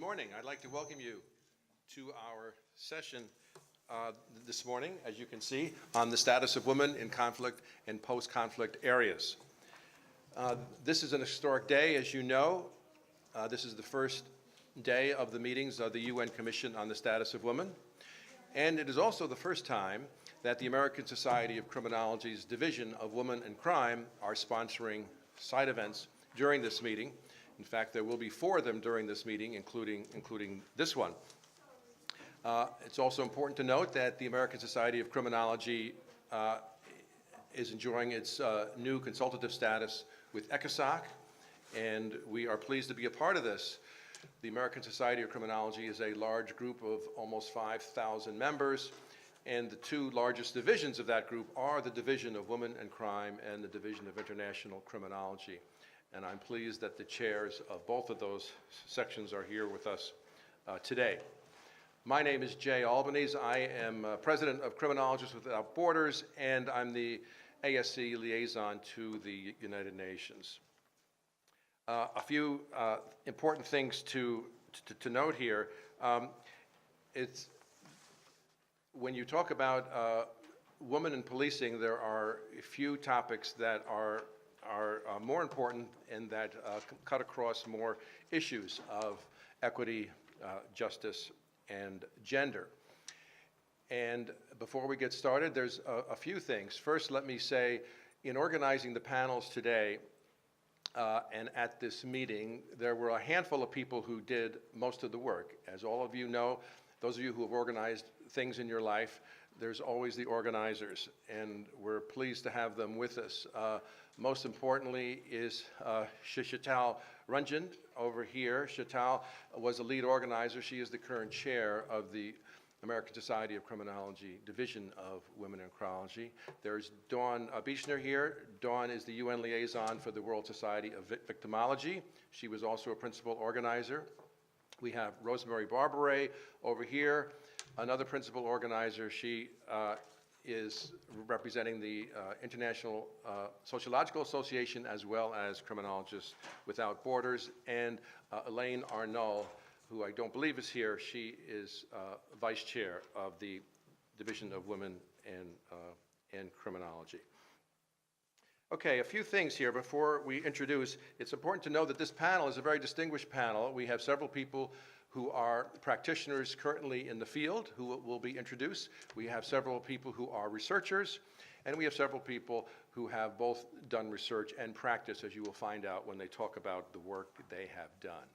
morning. I'd like to welcome you to our session this morning, as you can see, on the status of women in conflict and post-conflict areas. This is an historic day, as you know. This is the first day of the meetings of the UN Commission on the Status of Women, and it is also the first time that the American Society of Criminology's Division of Women and Crime are sponsoring side events during this meeting. In fact, there will be 4 of them during this meeting, including this one. It's also important to note that the American Society of Criminology is enjoying its new consultative status with ECOSOC, and we are pleased to be a part of this. The American Society of Criminology is a large group of almost 5,000 members, and the 2 largest divisions of that group are the Division of Women and Crime and the Division of International Criminology. And I'm pleased that the chairs of both of those sections are here with us today. My name is Jay Albanese. I am president of Criminologists Without Borders, and I'm the ASC liaison to the United Nations. A few important things to note here. It's when you talk about women in policing, there are a few topics that are more important and that cut across more issues of equity, justice, and gender. And before we get started, there's a few things. First, let me say, in organizing the panels today and at this meeting, there were a handful of people who did most of the work. As all of you know, those of you who have organized things in your life, there's always the organizers, and we're pleased to have them with us. Most importantly is Sheetal Ranjan over here. Sheetal was a lead organizer. She is the current chair of the American Society of Criminology Division of Women in Criminology. There's Dawn Bichner here. Dawn is the UN liaison for the World Society of Victimology. She was also a principal organizer. We have Rosemary Barbaret over here, another principal organizer. She is representing the International Sociological Association as well as Criminologists Without Borders, and Elaine Arnold, who I don't believe is here. She is vice chair of the Division of Women and Criminology. Okay, a few things here before we introduce. It's important to know that this panel is a very distinguished panel. We have several people who are practitioners currently in the field who will be introduced. We have several people who are researchers, and we have several people who have both done research and practice, as you will find out when they talk about the work they have done.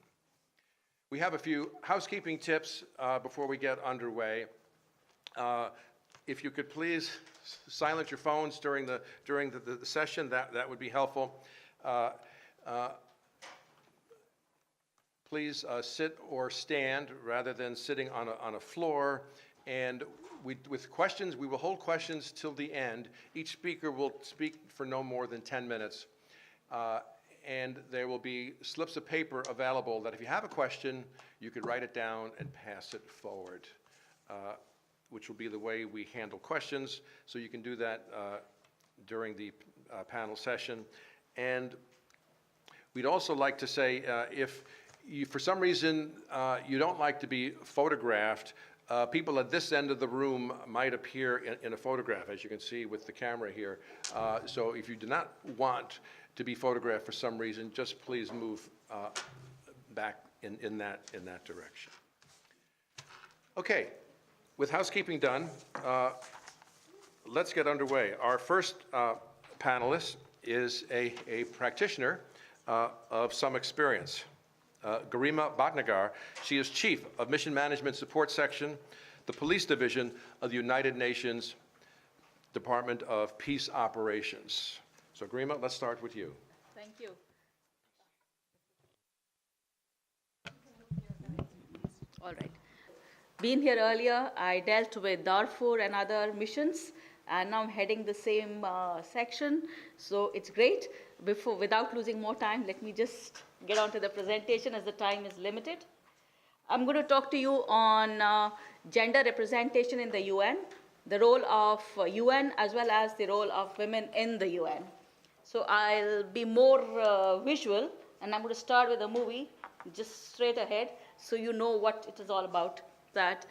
We have a few housekeeping tips before we get underway. If you could please silence your phones during the session, that would be helpful. Please sit or stand rather than sitting on a floor. And with questions, we will hold questions till the end. Each speaker will speak for no more than 10 minutes. And there will be slips of paper available that if you have a question, you could write it down and pass it forward, which will be the way we handle questions. So you can do that during the panel session. And we'd also like to say if for some reason you don't like to be photographed, people at this end of the room might appear in a photograph, as you can see with the camera here. So if you do not want to be photographed for some reason, just please move back in that direction. Okay, with housekeeping done, let's get underway. Our first panelist is a practitioner of some experience. Garima Bhatnagar. She is Chief of Mission Management Support Section, the Police Division of the United Nations Department of Peace Operations. So Garima, let's start with you. Thank you. All right. Being here earlier, I dealt with Darfur and other missions, and now I'm heading the same section. So it's great. Without losing more time, let me just get on to the presentation as the time is limited. I'm going to talk to you on gender representation in the UN, the role of UN as well as the role of women in the UN. So I'll be more visual, and I'm going to start with a movie just straight ahead. so you know what it is all about. That,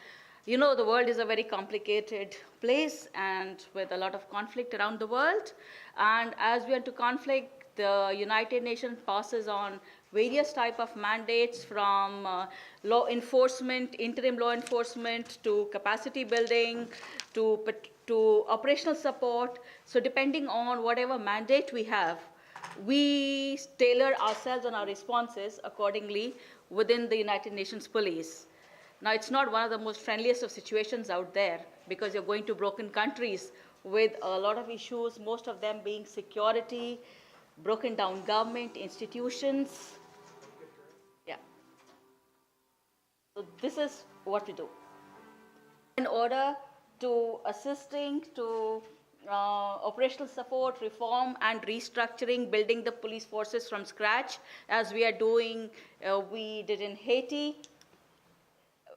you know, the world is a very complicated place and with a lot of conflict around the world. And as we enter conflict, the United Nations passes on various type of mandates from law enforcement, interim law enforcement, to capacity building, to operational support. So depending on whatever mandate we have, we tailor ourselves and our responses accordingly within the United Nations police. Now, it's not one of the most friendliest of situations out there because you're going to broken countries with a lot of issues, most of them being security, broken down government, institutions. Yeah. So this is what we do. In order to assisting to operational support, reform, and restructuring, building the police forces from scratch, as we are doing, we did in Haiti,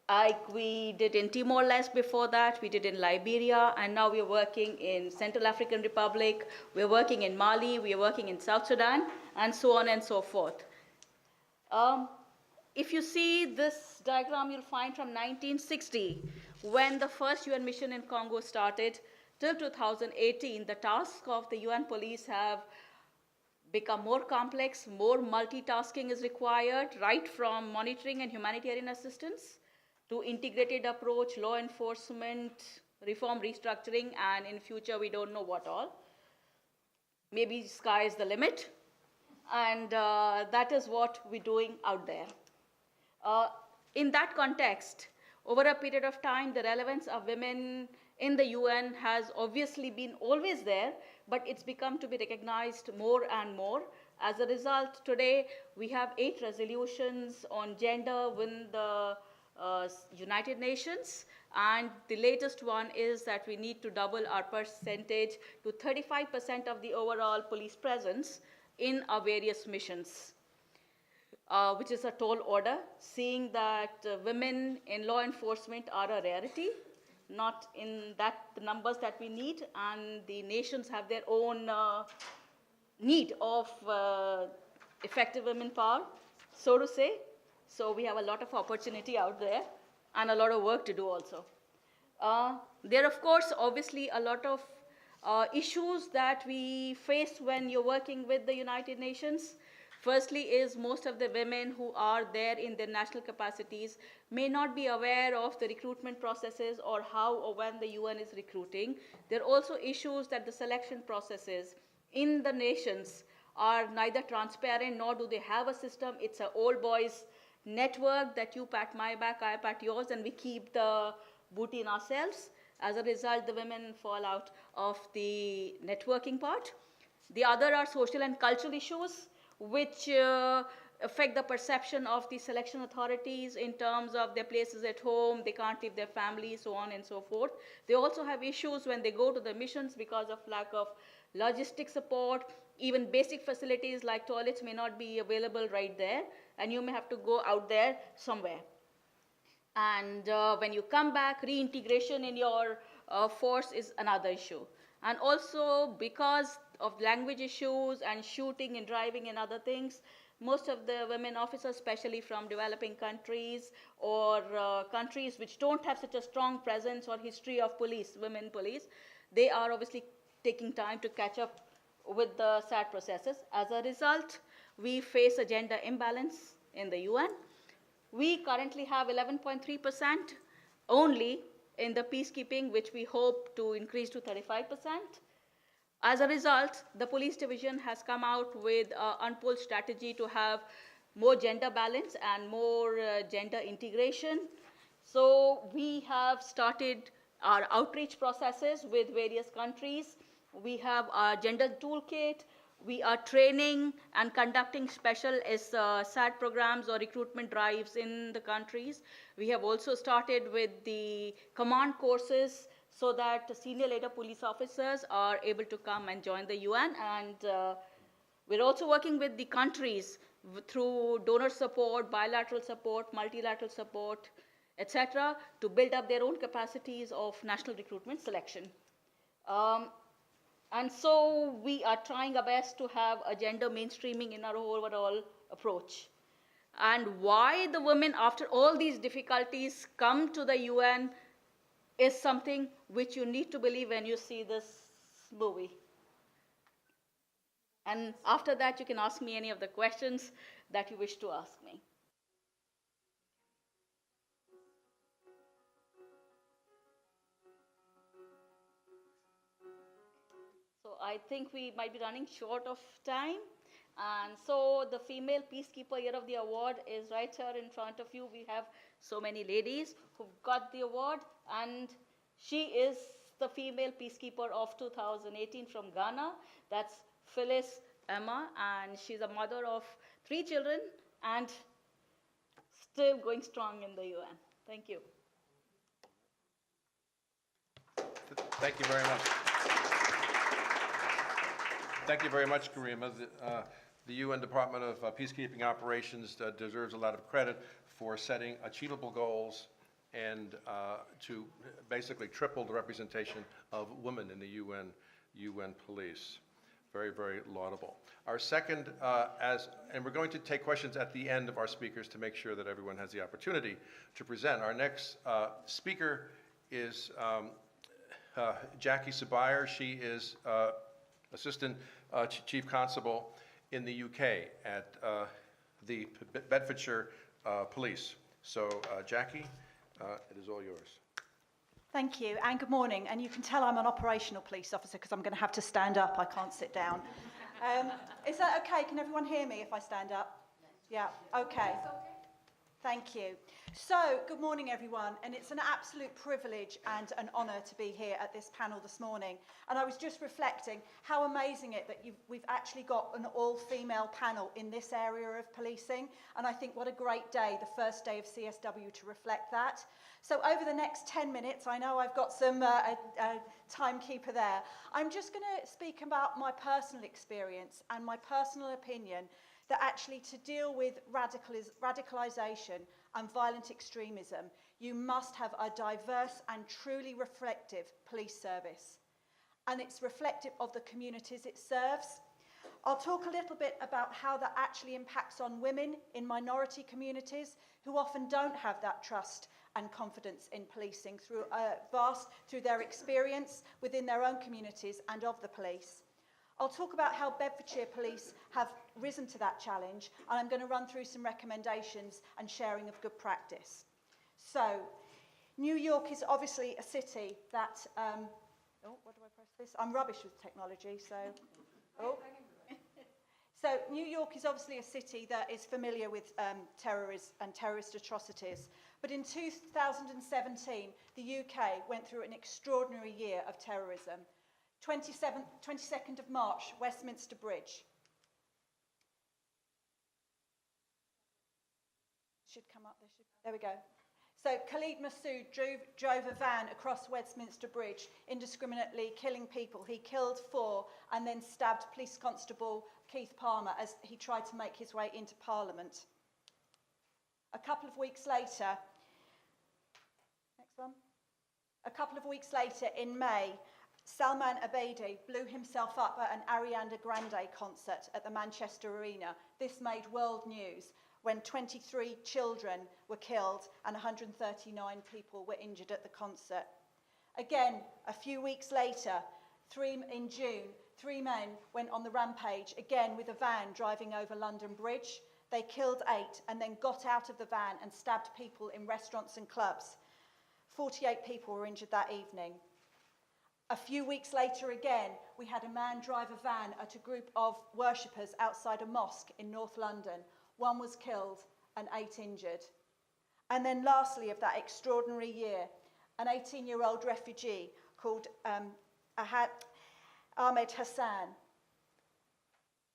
like we did in Timor-Leste before that, we did in Liberia, and now we're working in Central African Republic, we're working in Mali, we're working in South Sudan, and so on and so forth. If you see this diagram, you'll find from 1960, when the first UN mission in Congo started, till 2018, the tasks of the UN police have become more complex, more multitasking is required, right from monitoring and humanitarian assistance to integrated approach, law enforcement, reform, restructuring, and in future, we don't know what all. Maybe sky is the limit. And that is what we're doing out there. In that context, over a period of time, the relevance of women in the UN has obviously been always there, but it's become to be recognized more and more. As a result, today, we have 8 resolutions on gender within the United Nations, and the latest one is that we need to double our percentage to 35% of the overall police presence in our various missions, which is a tall order, seeing that women in law enforcement are a rarity, not in the numbers that we need, and the nations have their own need of effective women power, so to say. So we have a lot of opportunity out there and a lot of work to do also. There are, of course, obviously a lot of issues that we face when you're working with the United Nations. Firstly is most of the women who are there in their national capacities may not be aware of the recruitment processes or how or when the UN is recruiting. There are also issues that the selection processes in the nations are neither transparent nor do they have a system. It's an old boys network that you pat my back, I pat yours, and we keep the booty in ourselves. As a result, the women fall out of the networking part. The other are social and cultural issues, which affect the perception of the selection authorities in terms of their places at home, they can't leave their families, so on and so forth. They also have issues when they go to the missions because of lack of logistic support. Even basic facilities like toilets may not be available right there, and you may have to go out there somewhere. And when you come back, reintegration in your force is another issue. And also, because of language issues and shooting and driving and other things, most of the women officers, especially from developing countries or countries which don't have such a strong presence or history of police, women police, they are obviously taking time to catch up with the sad processes. As a result, we face a gender imbalance in the UN. We currently have 11.3% only in the peacekeeping, which we hope to increase to 35%. As a result, the police division has come out with an unpulled strategy to have more gender balance and more gender integration. So we have started our outreach processes with various countries. We have our gender toolkit. We are training and conducting special SAT programs or recruitment drives in the countries. We have also started with the command courses so that senior later police officers are able to come and join the UN. And we're also working with the countries through donor support, bilateral support, multilateral support, etc., to build up their own capacities of national recruitment selection. And so we are trying our best to have a gender mainstreaming in our overall approach. and why the women, after all these difficulties, come to the UN is something which you need to believe when you see this movie. And after that, you can ask me any of the questions that you wish to ask me. So I think we might be running short of time. And so the Female Peacekeeper Year of the Award is right here in front of you. We have so many ladies who got the award, and she is the Female Peacekeeper of 2018 from Ghana. That's Phyllis Emma, and she's a mother of 3 children and still going strong in the UN. Thank you. Thank you very much. Thank you very much, Karima. The UN Department of Peacekeeping Operations deserves a lot of credit for setting achievable goals and to basically triple the representation of women in the UN police. Very, very laudable. Our second, and we're going to take questions at the end of our speakers to make sure that everyone has the opportunity to present. Our next speaker is Jackie Subayer. She is Assistant Chief Constable in the UK at the Bedfordshire Police. So, Jackie, it is all yours. Thank you, and good morning. And you can tell I'm an operational police officer because I'm going to have to stand up. I can't sit down. Is that okay? Can everyone hear me if I stand up? Yeah, okay. Thank you. So, good morning, everyone, and it's an absolute privilege and an honour to be here at this panel this morning. And I was just reflecting how amazing it that we've actually got an all-female panel in this area of policing, and I think what a great day, the first day of CSW, to reflect that. So over the next 10 minutes, I know I've got some timekeeper there, I'm just going to speak about my personal experience and my personal opinion that actually to deal with radicalisation and violent extremism, you must have a diverse and truly reflective police service. And it's reflective of the communities it serves. I'll talk a little bit about how that actually impacts on women in minority communities who often don't have that trust and confidence in policing through their experience within their own communities and of the police. I'll talk about how Bedfordshire Police have risen to that challenge, and I'm going to run through some recommendations and sharing of good practice. So, New York is obviously a city that, oh, what do I press this? I'm rubbish with technology, so, oh. So, New York is obviously a city that is familiar with terrorism and terrorist atrocities. But in 2017, the UK went through an extraordinary year of terrorism. 22nd of March, Westminster Bridge. Should come up, there we go. So Khalid Massoud drove a van across Westminster Bridge, indiscriminately killing people. He killed 4 and then stabbed Police Constable Keith Palmer as he tried to make his way into Parliament. A couple of weeks later, next one. A couple of weeks later in May, Salman Abedi blew himself up at an Ariana Grande concert at the Manchester Arena. This made world news when 23 children were killed and 139 people were injured at the concert. Again, a few weeks later, in June, 3 men went on the rampage, again with a van driving over London Bridge. They killed 8 and then got out of the van and stabbed people in restaurants and clubs. 48 people were injured that evening. A few weeks later again, we had a man drive a van at a group of worshippers outside a mosque in North London. 1 was killed and 8 injured. And then lastly of that extraordinary year, an 18-year-old refugee called Ahmed Hassan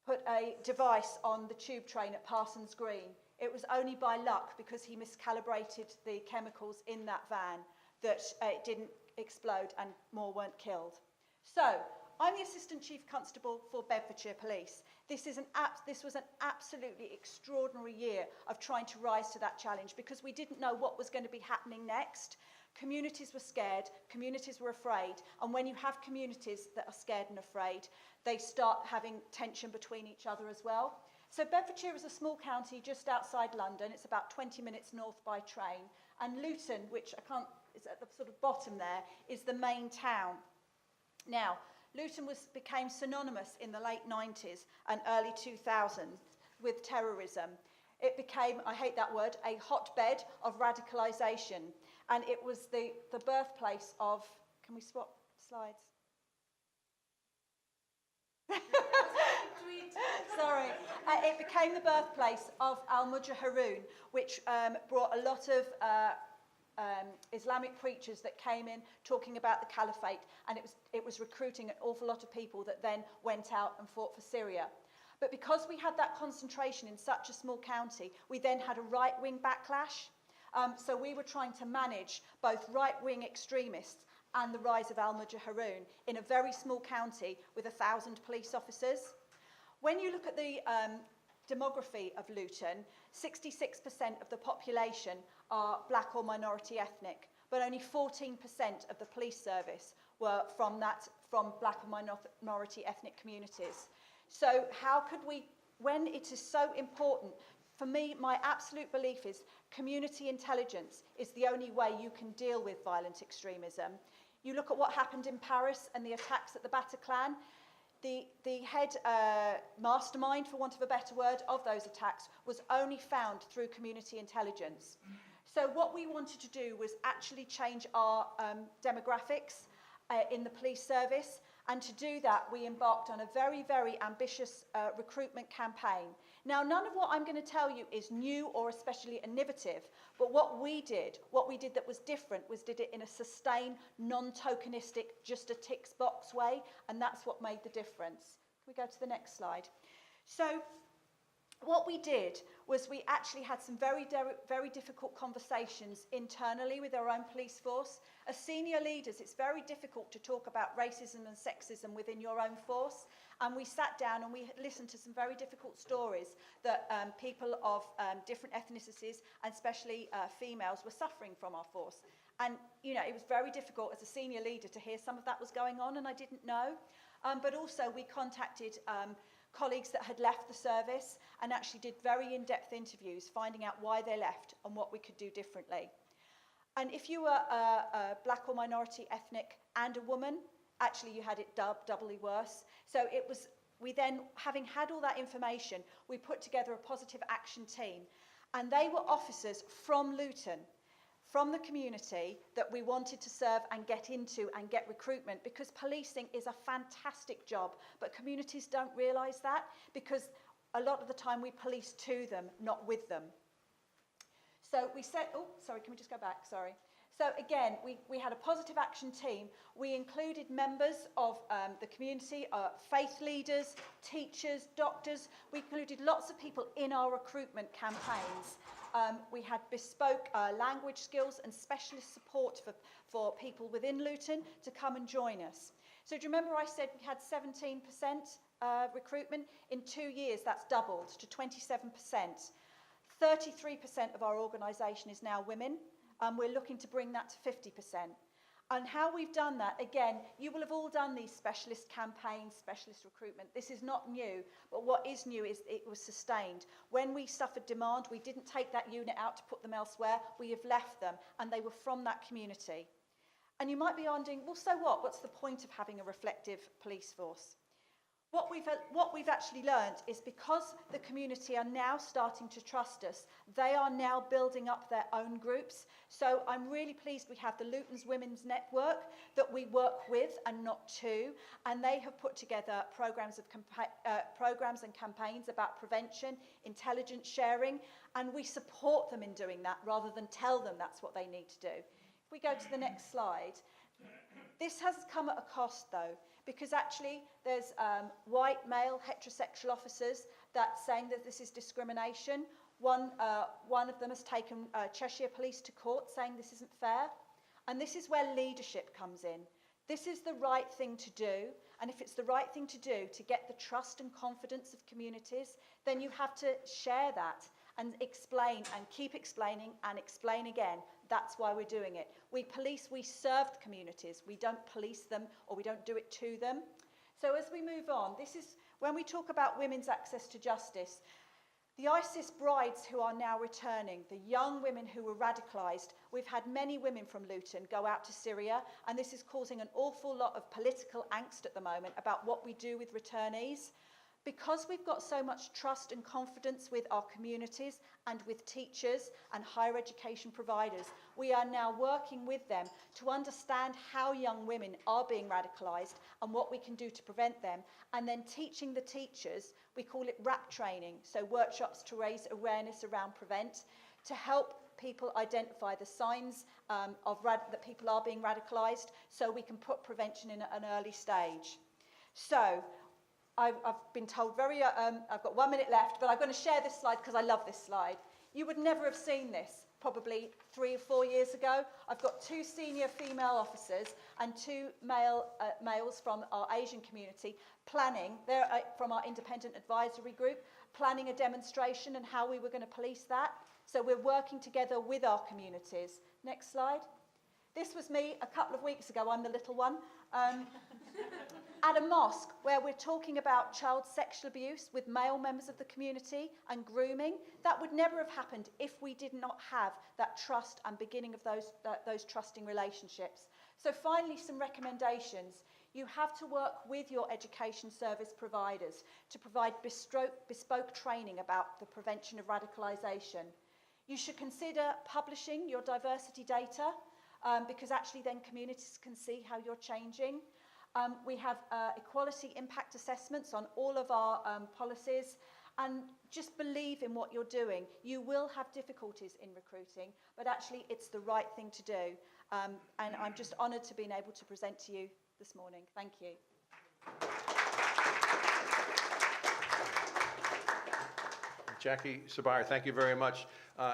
put a device on the tube train at Parsons Green. It was only by luck, because he miscalibrated the chemicals in that van, that it didn't explode and more weren't killed. So, I'm the Assistant Chief Constable for Bedfordshire Police. This was an absolutely extraordinary year of trying to rise to that challenge, because we didn't know what was going to be happening next. Communities were scared, communities were afraid, and when you have communities that are scared and afraid, they start having tension between each other as well. So Bedfordshire is a small county just outside London. It's about 20 minutes north by train. And Luton, which is at the sort of bottom there, is the main town. Now, Luton became synonymous in the late 90s and early 2000s with terrorism. It became, I hate that word, a hotbed of radicalisation. And it was the birthplace of, can we swap slides? Sorry. It became the birthplace of Al-Mujahirun, which brought a lot of Islamic preachers that came in talking about the caliphate, and it was recruiting an awful lot of people that then went out and fought for Syria. But because we had that concentration in such a small county, we then had a right-wing backlash. So we were trying to manage both right-wing extremists and the rise of Al-Mujahirun in a very small county with 1,000 police officers. When you look at the demography of Luton, 66% of the population are black or minority ethnic, but only 14% of the police service were from black or minority ethnic communities. So how could we, when it is so important, for me, my absolute belief is community intelligence is the only way you can deal with violent extremism. You look at what happened in Paris and the attacks at the Bataclan. The head mastermind, for want of a better word, of those attacks was only found through community intelligence. So what we wanted to do was actually change our demographics in the police service, and to do that we embarked on a very, very ambitious recruitment campaign. Now, none of what I'm going to tell you is new or especially innovative, but what we did that was different was did it in a sustained, non-tokenistic, just a ticks box way, and that's what made the difference. Can we go to the next slide? So what we did was we actually had some very difficult conversations internally with our own police force. As senior leaders, it's very difficult to talk about racism and sexism within your own force. And we sat down and we listened to some very difficult stories that people of different ethnicities, and especially females, were suffering from our force. And, you know, it was very difficult as a senior leader to hear some of that was going on, and I didn't know. But also we contacted colleagues that had left the service and actually did very in-depth interviews, finding out why they left and what we could do differently. And if you were a black or minority ethnic and a woman, actually you had it doubly worse. So it was, we then, having had all that information, we put together a positive action team, and they were officers from Luton, from the community that we wanted to serve and get into and get recruitment, because policing is a fantastic job, but communities don't realise that, because a lot of the time we police to them, not with them. So we said, oh, sorry, can we just go back? Sorry. So again, we had a positive action team. We included members of the community, faith leaders, teachers, doctors. We included lots of people in our recruitment campaigns. We had bespoke language skills and specialist support for people within Luton to come and join us. So do you remember I said we had 17% recruitment? In 2 years, that's doubled to 27%. 33% of our organisation is now women. We're looking to bring that to 50%. And how we've done that, again, you will have all done these specialist campaigns, specialist recruitment. This is not new, but what is new is it was sustained. When we suffered demand, we didn't take that unit out to put them elsewhere. We have left them, and they were from that community. And you might be wondering, well, so what? What's the point of having a reflective police force? What we've actually learned is because the community are now starting to trust us, they are now building up their own groups. So I'm really pleased we have the Luton's Women's Network that we work with and not to, and they have put together programs and campaigns about prevention, intelligence sharing, and we support them in doing that rather than tell them that's what they need to do. If we go to the next slide. This has come at a cost, though, because actually there's white, male, heterosexual officers that's saying that this is discrimination. One of them has taken Cheshire Police to court saying this isn't fair. And this is where leadership comes in. This is the right thing to do. And if it's the right thing to do to get the trust and confidence of communities, then you have to share that and explain and keep explaining and explain again. That's why we're doing it. We police, we serve the communities. We don't police them or we don't do it to them. So as we move on, When we talk about women's access to justice, the ISIS brides who are now returning, the young women who were radicalised, we've had many women from Luton go out to Syria, and this is causing an awful lot of political angst at the moment about what we do with returnees. Because we've got so much trust and confidence with our communities and with teachers and higher education providers, we are now working with them to understand how young women are being radicalised and what we can do to prevent them, and then teaching the teachers, we call it RAP training, so workshops to raise awareness around prevent, to help people identify the signs that people are being radicalised, so we can put prevention in at an early stage. So, I've been told I've got 1 minute left, but I'm going to share this slide because I love this slide. You would never have seen this probably 3 or 4 years ago. I've got 2 senior female officers and 2 males from our Asian community planning, they're from our independent advisory group, planning a demonstration and how we were going to police that. So we're working together with our communities. Next slide. This was me a couple of weeks ago, I'm the little one. At a mosque where we're talking about child sexual abuse with male members of the community and grooming. That would never have happened if we did not have that trust and beginning of those trusting relationships. So finally, some recommendations. You have to work with your education service providers to provide bespoke training about the prevention of radicalisation. You should consider publishing your diversity data because actually then communities can see how you're changing. We have equality impact assessments on all of our policies, and just believe in what you're doing. You will have difficulties in recruiting, but actually it's the right thing to do. And I'm just honoured to be able to present to you this morning. Thank you. Jackie Sabire, thank you very much.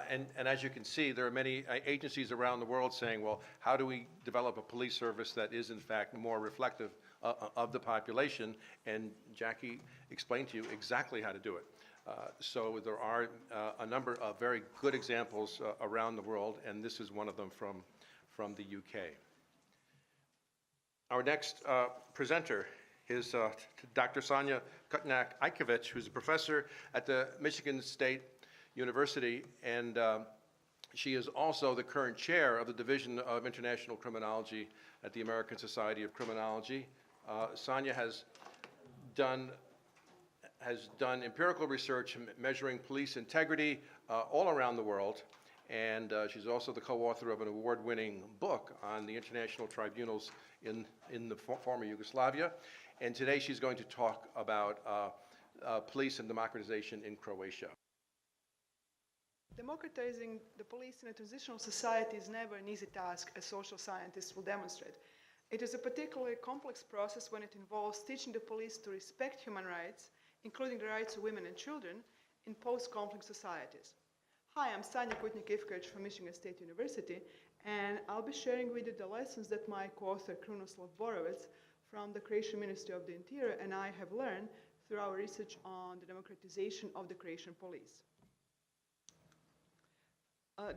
And as you can see, there are many agencies around the world saying, well, how do we develop a police service that is in fact more reflective of the population? And Jackie explained to you exactly how to do it. So there are a number of very good examples around the world, and this is one of them from the UK. Our next presenter is Dr. Sonia Kutnak-Ijkevich, who's a professor at the Michigan State University, and she is also the current chair of the Division of International Criminology at the American Society of Criminology. Sonia has done empirical research measuring police integrity all around the world, and she's also the co-author of an award-winning book on the international tribunals in the former Yugoslavia. And today she's going to talk about police and democratization in Croatia. Democratizing the police in a transitional society is never an easy task, as social scientists will demonstrate. It is a particularly complex process when it involves teaching the police to respect human rights, including the rights of women and children, in post-conflict societies. Hi, I'm Sonia Kutnak-Ijkevich from Michigan State University, and I'll be sharing with you the lessons that my co-author Krunoslav Borovac from the Croatian Ministry of the Interior and I have learned through our research on the democratization of the Croatian police.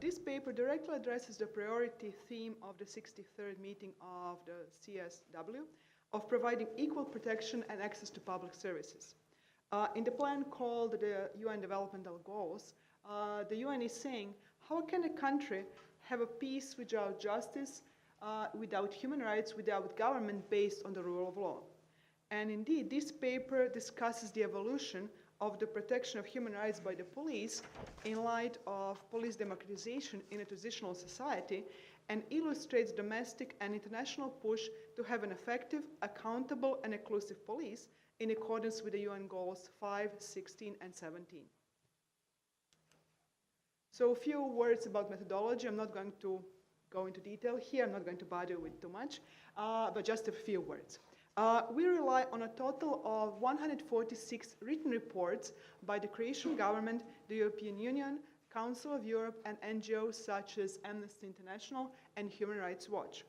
This paper directly addresses the priority theme of the 63rd meeting of the CSW of providing equal protection and access to public services. In the plan called the UN Developmental Goals, the UN is saying, how can a country have a peace without justice, without human rights, without government based on the rule of law? And indeed, this paper discusses the evolution of the protection of human rights by the police in light of police democratization in a transitional society, and illustrates domestic and international push to have an effective, accountable, and inclusive police in accordance with the UN goals 5, 16, and 17. So a few words about methodology. I'm not going to go into detail here. I'm not going to bother you with too much, but just a few words. We rely on a total of 146 written reports by the Croatian government, the European Union, Council of Europe, and NGOs such as Amnesty International and Human Rights Watch.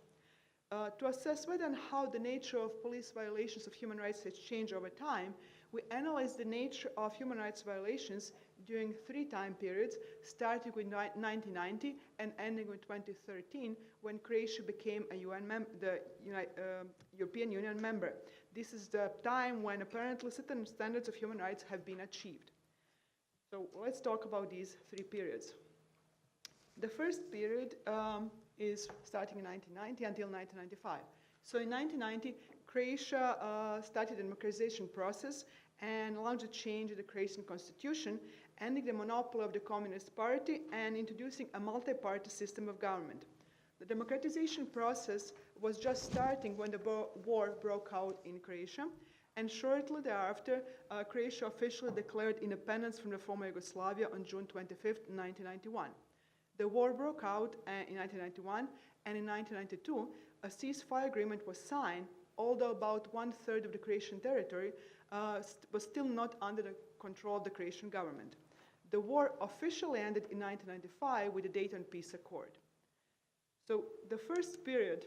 To assess whether and how the nature of police violations of human rights has changed over time, we analyze the nature of human rights violations during 3 time periods, starting with 1990 and ending with 2013, when Croatia became a European Union member. This is the time when apparently certain standards of human rights have been achieved. So let's talk about these 3 periods. The first period is starting in 1990 until 1995. So in 1990, Croatia started the democratization process and launched a change in the Croatian constitution, ending the monopoly of the Communist Party and introducing a multi-party system of government. The democratization process was just starting when the war broke out in Croatia, and shortly thereafter, Croatia officially declared independence from the former Yugoslavia on June 25, 1991. The war broke out in 1991, and in 1992, a ceasefire agreement was signed, although about 1/3 of the Croatian territory was still not under the control of the Croatian government. The war officially ended in 1995 with the Dayton Peace Accord. So the first period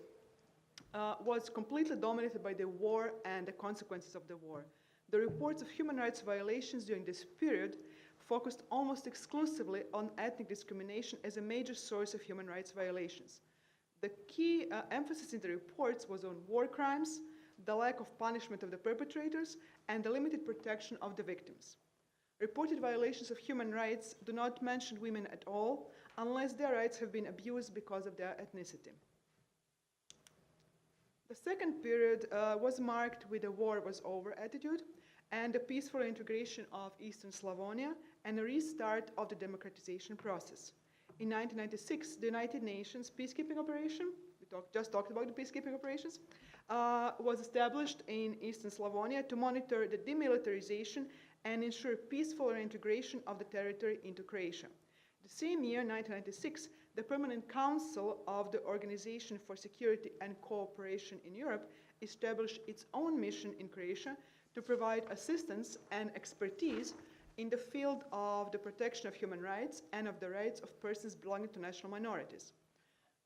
was completely dominated by the war and the consequences of the war. The reports of human rights violations during this period focused almost exclusively on ethnic discrimination as a major source of human rights violations. The key emphasis in the reports was on war crimes, the lack of punishment of the perpetrators, and the limited protection of the victims. Reported violations of human rights do not mention women at all, unless their rights have been abused because of their ethnicity. The second period was marked with a war was over attitude and the peaceful integration of Eastern Slavonia and a restart of the democratization process. In 1996, the United Nations peacekeeping operation, just talked about the peacekeeping operations, was established in Eastern Slavonia to monitor the demilitarization and ensure peaceful reintegration of the territory into Croatia. The same year, 1996, the Permanent Council of the Organization for Security and Cooperation in Europe established its own mission in Croatia to provide assistance and expertise in the field of the protection of human rights and of the rights of persons belonging to national minorities.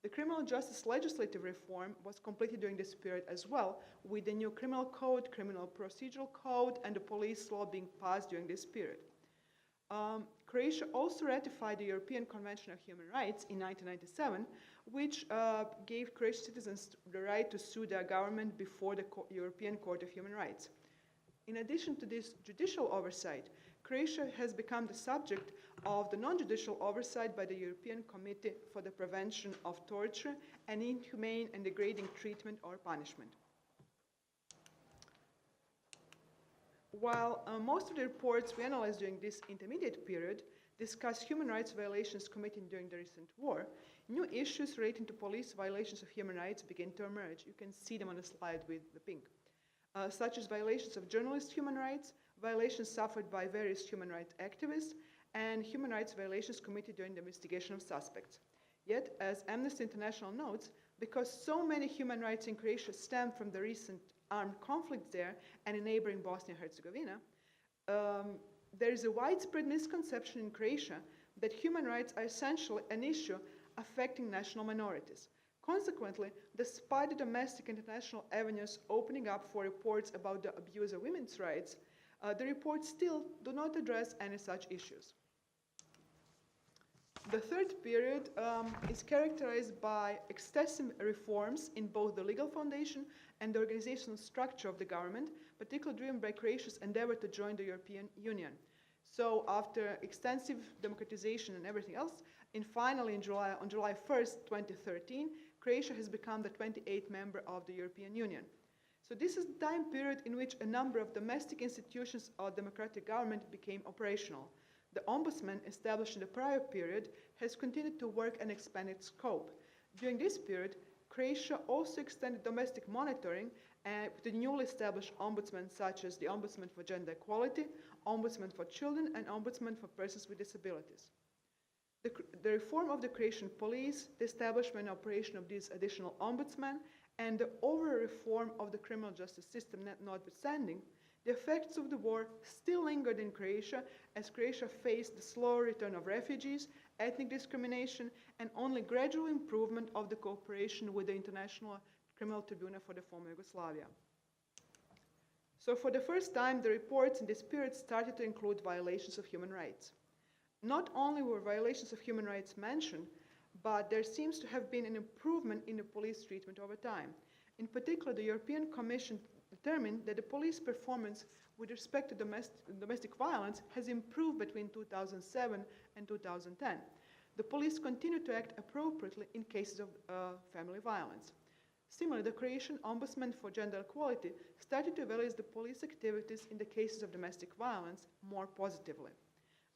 The criminal justice legislative reform was completed during this period as well, with the new criminal code, criminal procedural code, and the police law being passed during this period. Croatia also ratified the European Convention of Human Rights in 1997, which gave Croatian citizens the right to sue their government before the European Court of Human Rights. In addition to this judicial oversight, Croatia has become the subject of the non-judicial oversight by the European Committee for the Prevention of Torture and Inhumane and Degrading Treatment or Punishment. While most of the reports we analyzed during this intermediate period discuss human rights violations committed during the recent war, new issues relating to police violations of human rights began to emerge. You can see them on the slide with the pink. Such as violations of journalists' human rights, violations suffered by various human rights activists, and human rights violations committed during the investigation of suspects. Yet, as Amnesty International notes, because so many human rights in Croatia stem from the recent armed conflicts there and in neighboring Bosnia and Herzegovina, there is a widespread misconception in Croatia that human rights are essentially an issue affecting national minorities. Consequently, despite the domestic and international avenues opening up for reports about the abuse of women's rights, the reports still do not address any such issues. The third period is characterized by excessive reforms in both the legal foundation and the organizational structure of the government, particularly driven by Croatia's endeavor to join the European Union. So after extensive democratization and everything else, finally on July 1st, 2013, Croatia has become the 28th member of the European Union. So this is the time period in which a number of domestic institutions of democratic government became operational. The Ombudsman, established in the prior period, has continued to work and expand its scope. During this period, Croatia also extended domestic monitoring with the newly established ombudsmen such as the Ombudsman for Gender Equality, Ombudsman for Children, and Ombudsman for Persons with Disabilities. The reform of the Croatian police, the establishment and operation of these additional ombudsmen, and the overall reform of the criminal justice system notwithstanding, the effects of the war still lingered in Croatia as Croatia faced the slow return of refugees, ethnic discrimination, and only gradual improvement of the cooperation with the International Criminal Tribunal for the former Yugoslavia. So for the first time, the reports in this period started to include violations of human rights. Not only were violations of human rights mentioned, but there seems to have been an improvement in the police treatment over time. In particular, the European Commission determined that the police performance with respect to domestic violence has improved between 2007 and 2010. The police continue to act appropriately in cases of family violence. Similarly, the Croatian Ombudsman for Gender Equality started to evaluate the police activities in the cases of domestic violence more positively.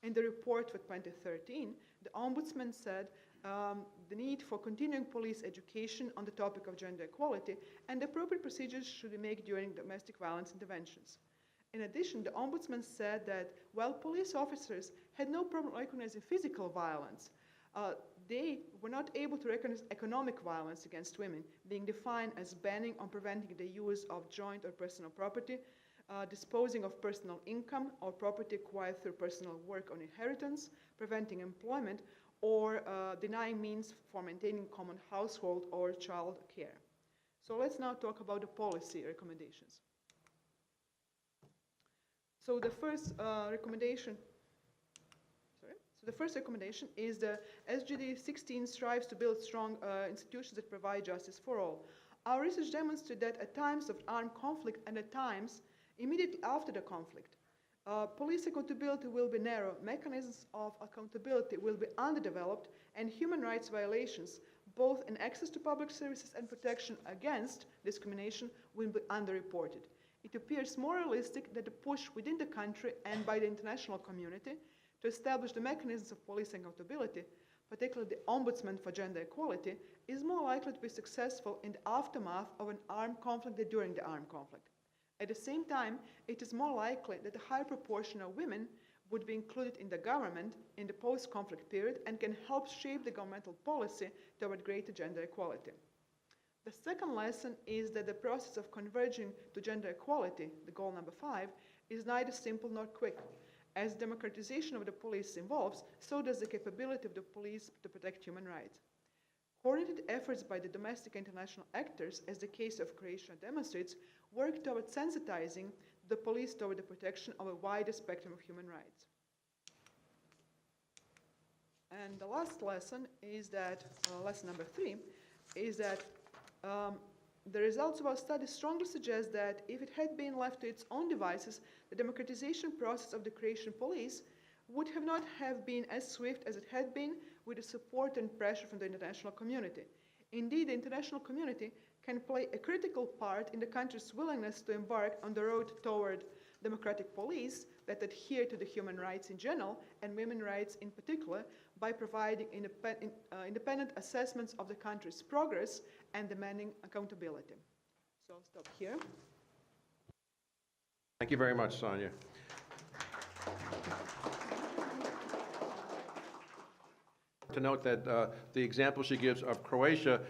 In the report for 2013, the Ombudsman said the need for continuing police education on the topic of gender equality and appropriate procedures should be made during domestic violence interventions. In addition, the Ombudsman said that while police officers had no problem recognizing physical violence, they were not able to recognize economic violence against women, being defined as banning or preventing the use of joint or personal property, disposing of personal income or property acquired through personal work or inheritance, preventing employment, or denying means for maintaining common household or child care. So let's now talk about the policy recommendations. So the first recommendation is the SGD-16 strives to build strong institutions that provide justice for all. Our research demonstrates that at times of armed conflict and at times immediately after the conflict, police accountability will be narrow, mechanisms of accountability will be underdeveloped, and human rights violations, both in access to public services and protection against discrimination, will be underreported. It appears more realistic that the push within the country and by the international community to establish the mechanisms of police accountability, particularly the Ombudsman for Gender Equality, is more likely to be successful in the aftermath of an armed conflict than during the armed conflict. At the same time, it is more likely that a higher proportion of women would be included in the government in the post-conflict period and can help shape the governmental policy toward greater gender equality. The second lesson is that the process of converging to gender equality, the goal number 5, is neither simple nor quick. As democratization of the police evolves, so does the capability of the police to protect human rights. Coordinated efforts by the domestic and international actors, as the case of Croatia demonstrates, work toward sensitizing the police toward the protection of a wider spectrum of human rights. And the last lesson is that, lesson number 3, is that the results of our study strongly suggest that if it had been left to its own devices, the democratization process of the Croatian police would not have been as swift as it had been with the support and pressure from the international community. Indeed, the international community can play a critical part in the country's willingness to embark on the road toward democratic police that adhere to the human rights in general and women's rights in particular by providing independent assessments of the country's progress and demanding accountability. So I'll stop here. Thank you very much, Sonia. To note that the example she gives of Croatia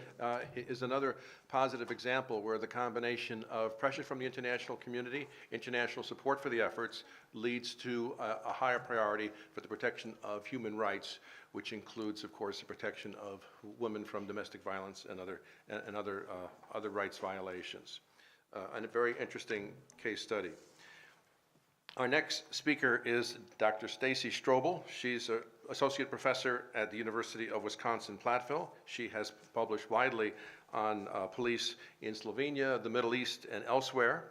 is another positive example where the combination of pressure from the international community, international support for the efforts, leads to a higher priority for the protection of human rights, which includes, of course, the protection of women from domestic violence and other rights violations. And a very interesting case study. Our next speaker is Dr. Stacy Strobel. She's an associate professor at the University of Wisconsin-Platteville. She has published widely on police in Slovenia, the Middle East, and elsewhere.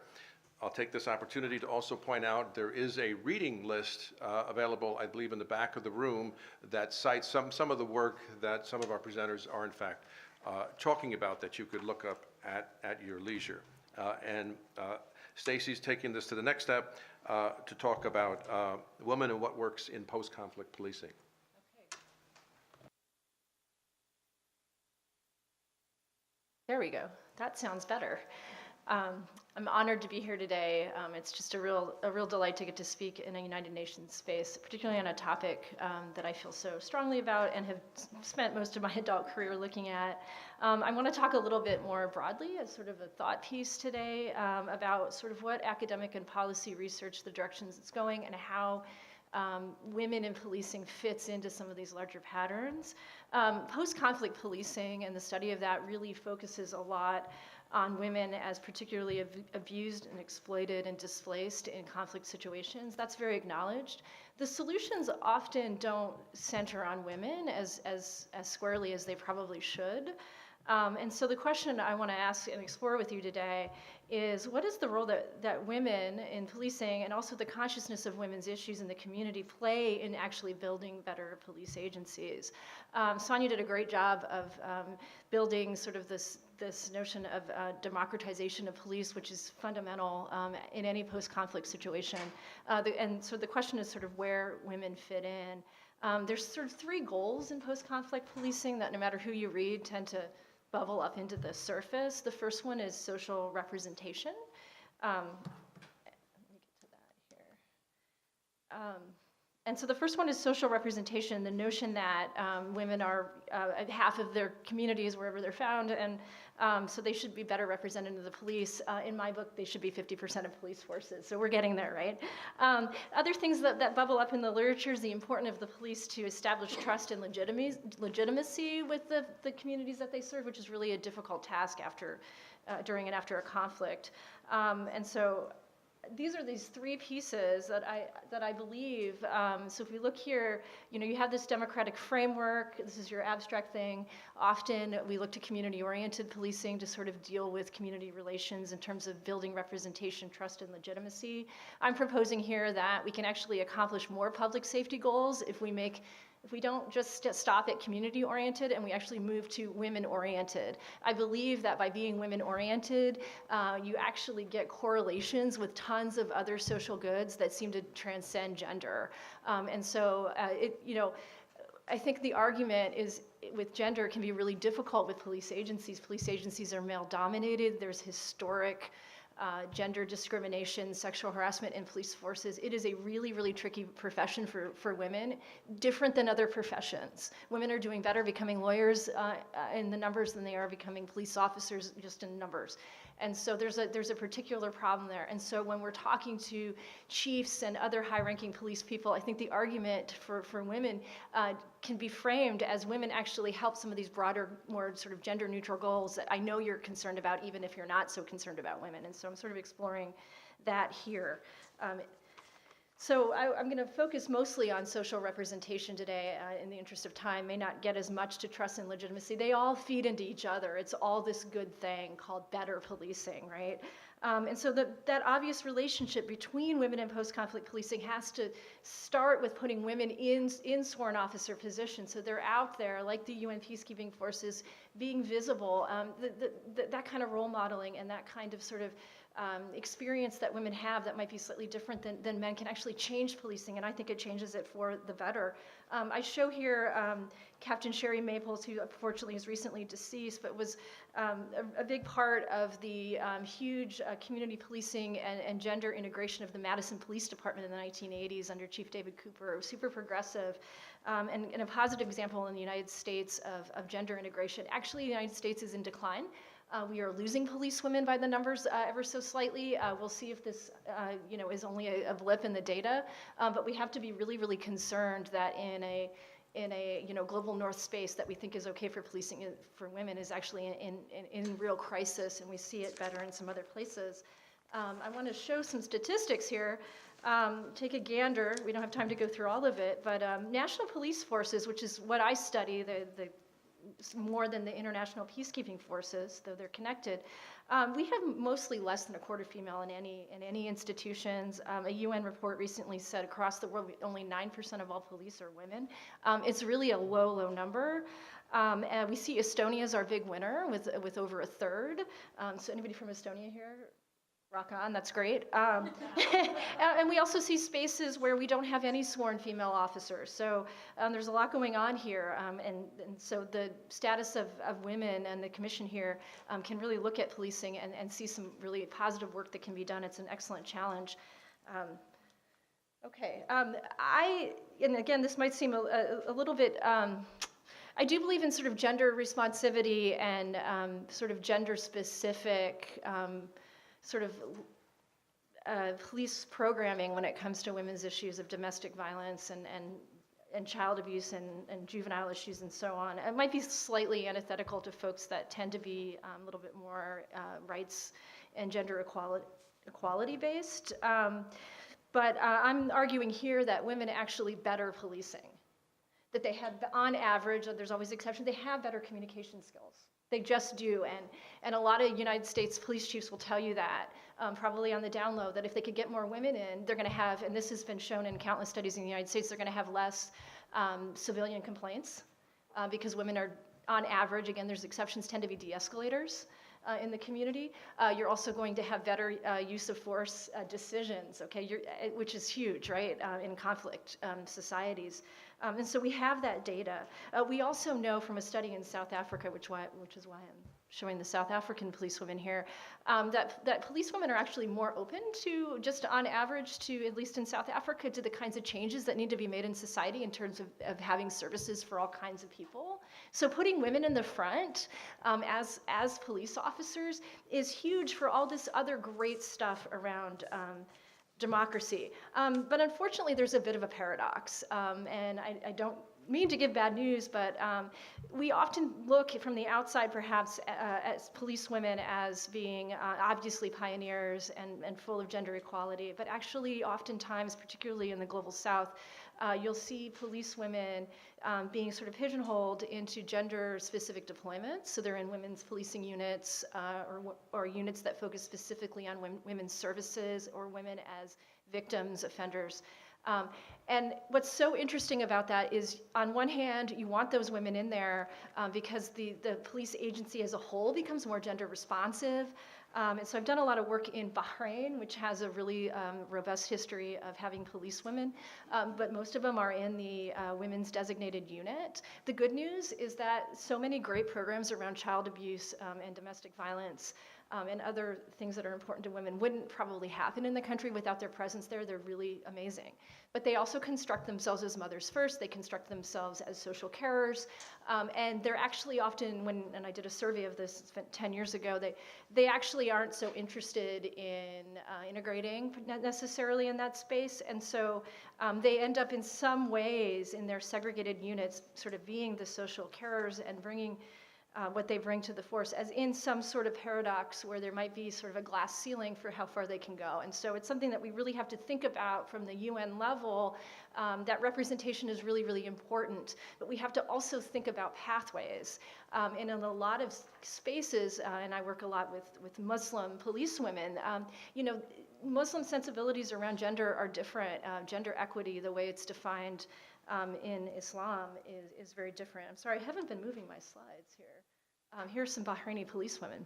I'll take this opportunity to also point out there is a reading list available, I believe, in the back of the room that cites some of the work that some of our presenters are, in fact, talking about that you could look up at your leisure. Stacy's taking this to the next step to talk about women and what works in post-conflict policing. There we go. That sounds better. I'm honored to be here today. It's just a real delight to get to speak in a United Nations space, particularly on a topic that I feel so strongly about and have spent most of my adult career looking at. I want to talk a little bit more broadly as sort of a thought piece today about sort of what academic and policy research, the directions it's going, and how women in policing fits into some of these larger patterns. Post-conflict policing and the study of that really focuses a lot on women as particularly abused and exploited and displaced in conflict situations. That's very acknowledged. The solutions often don't center on women as squarely as they probably should. And so the question I want to ask and explore with you today is, what is the role that women in policing and also the consciousness of women's issues in the community play in actually building better police agencies? Sonia did a great job of building sort of this notion of democratization of police, which is fundamental in any post-conflict situation. And so the question is sort of where women fit in. There's sort of three goals in post-conflict policing that no matter who you read tend to bubble up into the surface. The first one is social representation. Let me get to that here. And so the first one is social representation, the notion that women are half of their communities wherever they're found, and so they should be better represented in the police. In my book, they should be 50% of police forces, so we're getting there, right? Other things that bubble up in the literature is the importance of the police to establish trust and legitimacy with the communities that they serve, which is really a difficult task during and after a conflict. And so these are these three pieces that I believe, so if we look here, you have this democratic framework, this is your abstract thing. Often we look to community-oriented policing to sort of deal with community relations in terms of building representation, trust, and legitimacy. I'm proposing here that we can actually accomplish more public safety goals if we don't just stop at community-oriented and we actually move to women-oriented. I believe that by being women-oriented, you actually get correlations with tons of other social goods that seem to transcend gender. And so, I think the argument is with gender can be really difficult with police agencies. Police agencies are male-dominated. There's historic gender discrimination, sexual harassment in police forces. It is a really, really tricky profession for women, different than other professions. Women are doing better becoming lawyers in the numbers than they are becoming police officers just in numbers. And so there's a particular problem there. And so when we're talking to chiefs and other high-ranking police people, I think the argument for women can be framed as women actually help some of these broader, more sort of gender-neutral goals that I know you're concerned about, even if you're not so concerned about women. And so I'm sort of exploring that here. So I'm going to focus mostly on social representation today in the interest of time, may not get as much to trust and legitimacy. They all feed into each other. It's all this good thing called better policing, right? And so that obvious relationship between women and post-conflict policing has to start with putting women in sworn officer positions. So they're out there, like the UN peacekeeping forces, being visible. That kind of role modeling and that kind of sort of experience that women have that might be slightly different than men can actually change policing, and I think it changes it for the better. I show here Captain Sherry Maples, who unfortunately is recently deceased, but was a big part of the huge community policing and gender integration of the Madison Police Department in the 1980s under Chief David Cooper. It was super progressive and a positive example in the United States of gender integration. Actually, the United States is in decline. We are losing police women by the numbers ever so slightly. We'll see if this, is only a blip in the data. But we have to be really, really concerned that in a global north space that we think is okay for policing for women is actually in real crisis, and we see it better in some other places. I want to show some statistics here. Take a gander. We don't have time to go through all of it, but national police forces, which is what I study, the more than the international peacekeeping forces, though they're connected. We have mostly less than a quarter female in any institutions. A UN report recently said across the world only 9% of all police are women. It's really a low number. And we see Estonia as our big winner with over a third. So anybody from Estonia here? Rock on, that's great. And we also see spaces where we don't have any sworn female officers. So there's a lot going on here. And so the status of women and the commission here can really look at policing and see some really positive work that can be done. It's an excellent challenge. Okay, and again, this might seem a little bit, I do believe in sort of gender responsivity and sort of gender specific sort of police programming when it comes to women's issues of domestic violence and child abuse and juvenile issues and so on. It might be slightly antithetical to folks that tend to be a little bit more rights and gender equality based. But I'm arguing here that women actually better policing. That they have, on average, there's always exceptions, they have better communication skills. They just do, and a lot of United States police chiefs will tell you that, probably on the down low, that if they could get more women in, they're gonna have, and this has been shown in countless studies in the United States, they're gonna have less civilian complaints, because women are, on average, again, there's exceptions, tend to be de-escalators in the community. You're also going to have better use of force decisions, okay, which is huge, right, in conflict societies. And so we have that data. We also know from a study in South Africa, which is why I'm showing the South African policewomen here, that policewomen are actually more open to, just on average, to, at least in South Africa, to the kinds of changes that need to be made in society in terms of having services for all kinds of people. So putting women in the front as police officers is huge for all this other great stuff around democracy. But unfortunately, there's a bit of a paradox, and I don't mean to give bad news, but we often look from the outside, perhaps, as police women as being obviously pioneers and full of gender equality, but actually, oftentimes, particularly in the global South, you'll see police women being sort of pigeonholed into gender-specific deployments. So they're in women's policing units or units that focus specifically on women's services or women as victims, offenders. And what's so interesting about that is, on one hand, you want those women in there because the police agency as a whole becomes more gender responsive. And so I've done a lot of work in Bahrain, which has a really robust history of having police women, but most of them are in the women's designated unit. The good news is that so many great programs around child abuse and domestic violence and other things that are important to women wouldn't probably happen in the country without their presence there. They're really amazing. But they also construct themselves as mothers first. They construct themselves as social carers. And they're actually often, and I did a survey of this 10 years ago, they actually aren't so interested in integrating necessarily in that space. And so they end up in some ways in their segregated units sort of being the social carers and bringing what they bring to the force as in some sort of paradox where there might be sort of a glass ceiling for how far they can go. And so it's something that we really have to think about from the UN level, that representation is really, really important. But we have to also think about pathways. And in a lot of spaces, and I work a lot with Muslim police women, you know, Muslim sensibilities around gender are different. Gender equity, the way it's defined in Islam is very different. I'm sorry, I haven't been moving my slides here. Here's some Bahraini policewomen.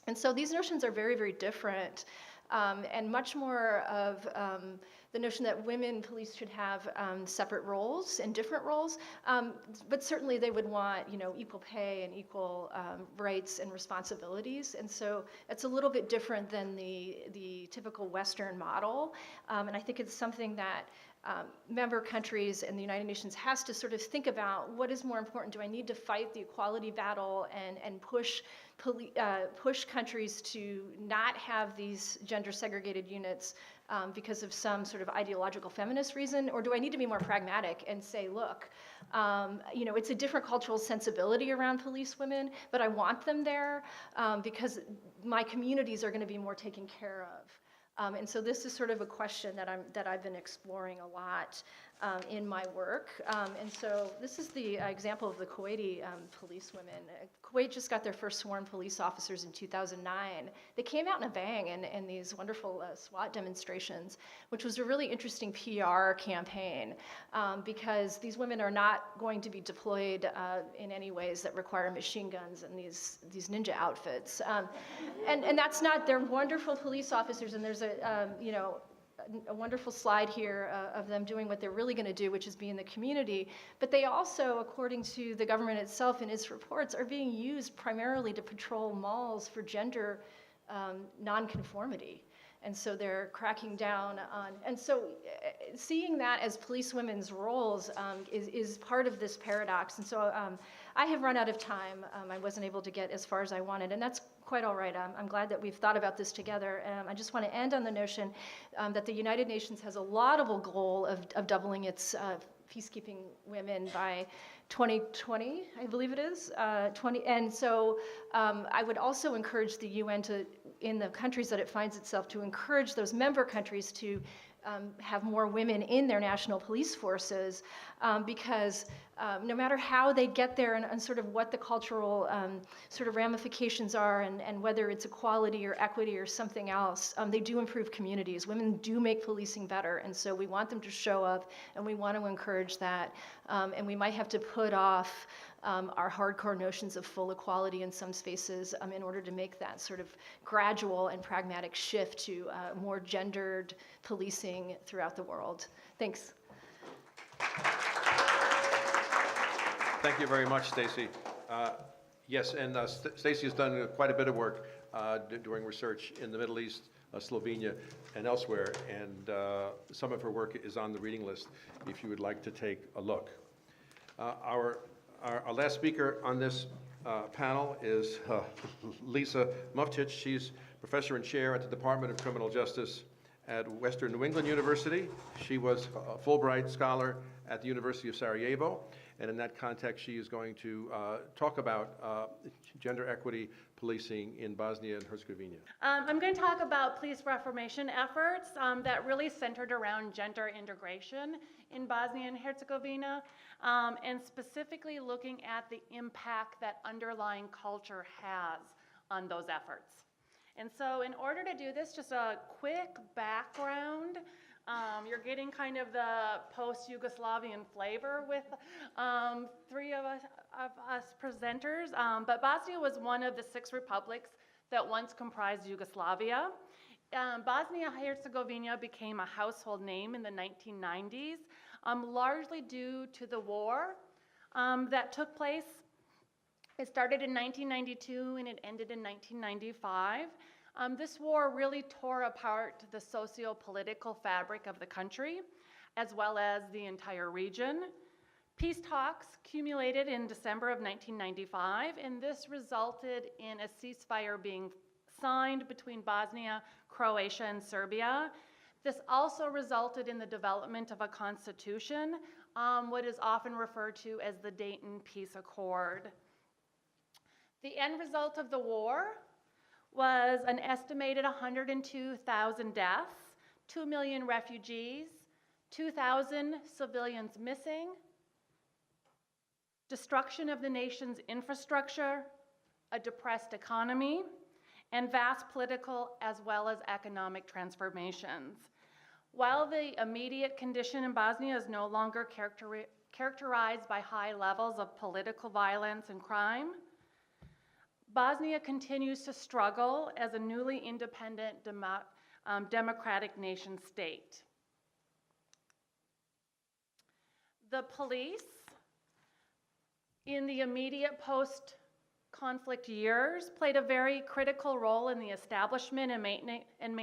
And so these notions are very, very different, and much more of the notion that women police should have separate roles and different roles, but certainly they would want, you know, equal pay and equal rights and responsibilities. And so it's a little bit different than the typical Western model, and I think it's something that member countries and the United Nations has to sort of think about. What is more important? Do I need to fight the equality battle and push countries to not have these gender segregated units because of some sort of ideological feminist reason? Or do I need to be more pragmatic and say, look, you know, it's a different cultural sensibility around police women, but I want them there because my communities are going to be more taken care of. And so this is sort of a question that I've been exploring a lot in my work. And so this is the example of the Kuwaiti police women. Kuwait just got their first sworn police officers in 2009. They came out in a bang in these wonderful SWAT demonstrations, which was a really interesting PR campaign because these women are not going to be deployed in any ways that require machine guns and these ninja outfits. And that's not, they're wonderful police officers, and there's you know, a wonderful slide here of them doing what they're really going to do, which is be in the community. But they also, according to the government itself in its reports, are being used primarily to patrol malls for gender nonconformity. And so they're cracking down on, and so seeing that as police women's roles is part of this paradox. And so I have run out of time. I wasn't able to get as far as I wanted, and that's quite all right. I'm glad that we've thought about this together. I just want to end on the notion that the United Nations has a laudable goal of doubling its peacekeeping women by 2020, I believe it is, 20. And so I would also encourage the UN to, in the countries that it finds itself, to encourage those member countries to have more women in their national police forces, because no matter how they get there and sort of what the cultural sort of ramifications are, and whether it's equality or equity or something else, they do improve communities. Women do make policing better, and so we want them to show up, and we want to encourage that. And we might have to put off our hardcore notions of full equality in some spaces in order to make that sort of gradual and pragmatic shift to more gendered policing throughout the world. Thanks. Thank you very much, Stacy. Yes, and Stacy has done quite a bit of work doing research in the Middle East, Slovenia, and elsewhere, and some of her work is on the reading list if you would like to take a look. Our last speaker on this panel is Lisa Muftic. She's professor and chair at the Department of Criminal Justice at Western New England University. She was a Fulbright scholar at the University of Sarajevo, and in that context, she is going to talk about gender equity policing in Bosnia and Herzegovina. I'm going to talk about police reformation efforts that really centered around gender integration in Bosnia and Herzegovina, and specifically looking at the impact that underlying culture has on those efforts. And so in order to do this, just a quick background. You're getting kind of the post-Yugoslavian flavor with three of us presenters, but Bosnia was one of the 6 republics that once comprised Yugoslavia. Bosnia-Herzegovina became a household name in the 1990s, largely due to the war that took place. It started in 1992 and it ended in 1995. This war really tore apart the socio-political fabric of the country, as well as the entire region. Peace talks accumulated in December of 1995, and this resulted in a ceasefire being signed between Bosnia, Croatia, and Serbia. This also resulted in the development of a constitution, what is often referred to as the Dayton Peace Accord. The end result of the war was an estimated 102,000 deaths, 2 million refugees, 2,000 civilians missing, destruction of the nation's infrastructure, a depressed economy, and vast political as well as economic transformations. While the immediate condition in Bosnia is no longer characterized by high levels of political violence and crime, Bosnia continues to struggle as a newly independent democratic nation state. The police, in the immediate post-conflict years, played a very critical role in the establishment and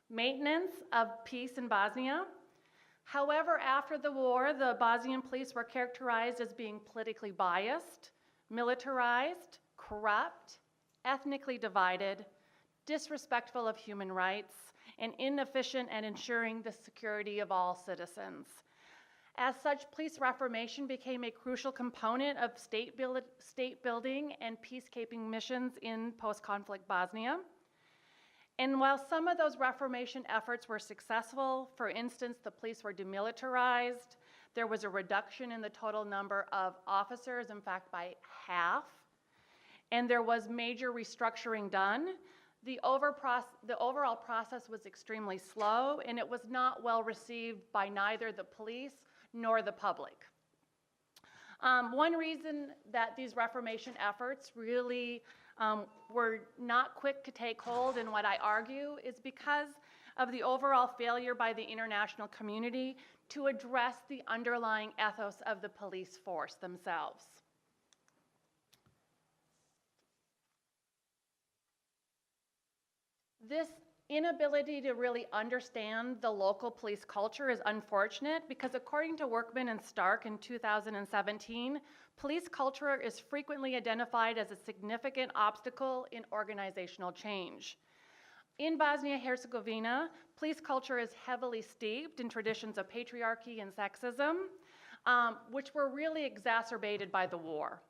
maintenance of peace in Bosnia. However, after the war, the Bosnian police were characterized as being politically biased, militarized, corrupt, ethnically divided, disrespectful of human rights, and inefficient at ensuring the security of all citizens. As such, police reformation became a crucial component of state building and peacekeeping missions in post-conflict Bosnia. And while some of those reformation efforts were successful, for instance, the police were demilitarized, there was a reduction in the total number of officers, in fact, by half, and there was major restructuring done. The overall process was extremely slow, and it was not well received by neither the police nor the public. One reason that these reformation efforts really were not quick to take hold, and what I argue is because of the overall failure by the international community to address the underlying ethos of the police force themselves. This inability to really understand the local police culture is unfortunate because according to Workman and Stark in 2017, police culture is frequently identified as a significant obstacle in organizational change. In Bosnia-Herzegovina, police culture is heavily steeped in traditions of patriarchy and sexism, which were really exacerbated by the war.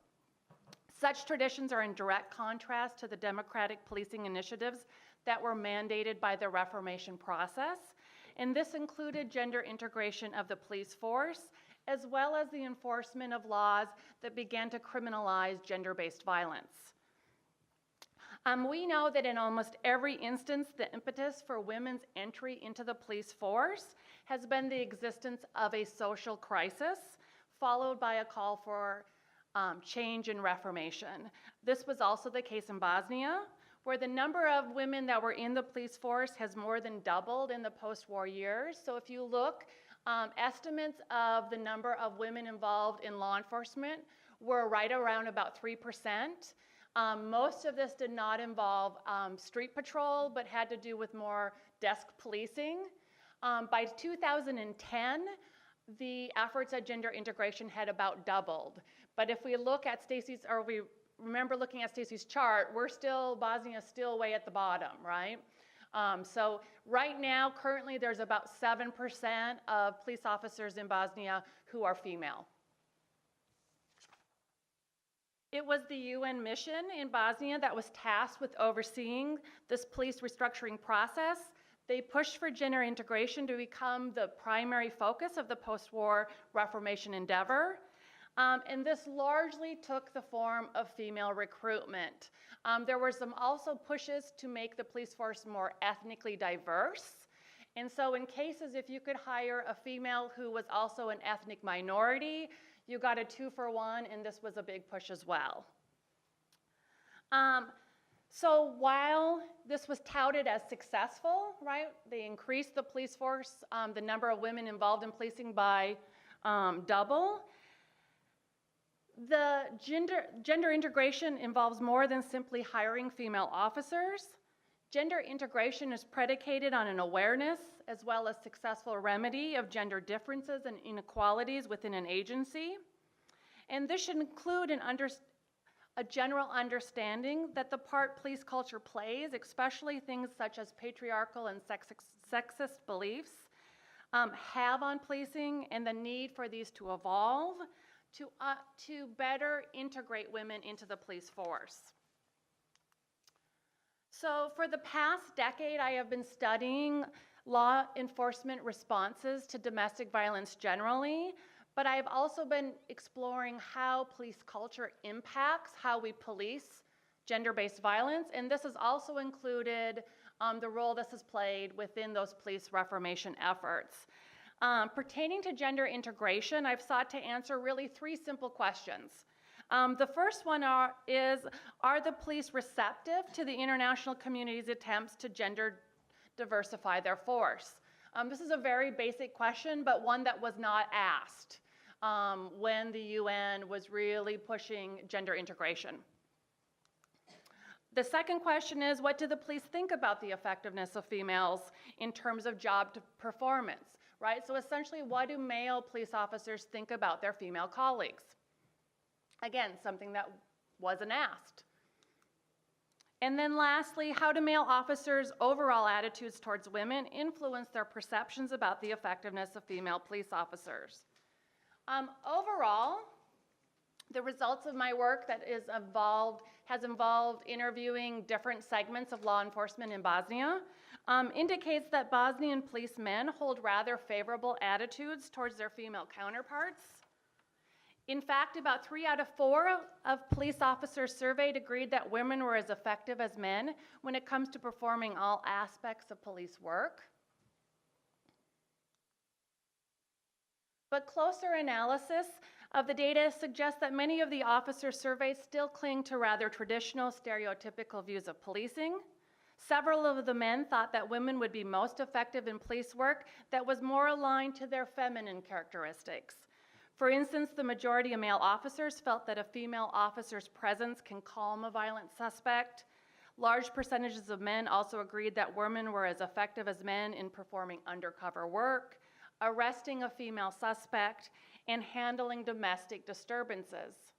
Such traditions are in direct contrast to the democratic policing initiatives that were mandated by the Reformation process, and this included gender integration of the police force, as well as the enforcement of laws that began to criminalize gender-based violence. We know that in almost every instance, the impetus for women's entry into the police force has been the existence of a social crisis, followed by a call for change and reformation. This was also the case in Bosnia, where the number of women that were in the police force has more than doubled in the post-war years. So if you look, estimates of the number of women involved in law enforcement were right around about 3%. Most of this did not involve street patrol, but had to do with more desk policing. By 2010, the efforts at gender integration had about doubled. But if we look at Stacey's, or we remember looking at Stacey's chart, Bosnia is still way at the bottom, right? So right now, currently, there's about 7% of police officers in Bosnia who are female. It was the UN mission in Bosnia that was tasked with overseeing this police restructuring process. They pushed for gender integration to become the primary focus of the post-war Reformation endeavor. And this largely took the form of female recruitment. There were some also pushes to make the police force more ethnically diverse. And so in cases, if you could hire a female who was also an ethnic minority, you got a 2-for-1, and this was a big push as well. So while this was touted as successful, right, they increased the police force, the number of women involved in policing by double. The gender integration involves more than simply hiring female officers. Gender integration is predicated on an awareness as well as successful remedy of gender differences and inequalities within an agency. And this should include a general understanding that the part police culture plays, especially things such as patriarchal and sexist beliefs, have on policing and the need for these to evolve to better integrate women into the police force. So for the past decade, I have been studying law enforcement responses to domestic violence generally, but I've also been exploring how police culture impacts how we police gender-based violence, and this has also included the role this has played within those police reformation efforts. Pertaining to gender integration, I've sought to answer really 3 simple questions. The first one are the police receptive to the international community's attempts to gender diversify their force? This is a very basic question, but one that was not asked when the UN was really pushing gender integration. The second question is, what do the police think about the effectiveness of females in terms of job performance, right? So essentially, what do male police officers think about their female colleagues? Again, something that wasn't asked. And then lastly, how do male officers' overall attitudes towards women influence their perceptions about the effectiveness of female police officers? Overall, the results of my work that has involved interviewing different segments of law enforcement in Bosnia indicates that Bosnian policemen hold rather favorable attitudes towards their female counterparts. In fact, about 3 out of 4 of police officers surveyed agreed that women were as effective as men when it comes to performing all aspects of police work. But closer analysis of the data suggests that many of the officers surveyed still cling to rather traditional, stereotypical views of policing. Several of the men thought that women would be most effective in police work that was more aligned to their feminine characteristics. For instance, the majority of male officers felt that a female officer's presence can calm a violent suspect, Large percentages of men also agreed that women were as effective as men in performing undercover work, arresting a female suspect, and handling domestic disturbances.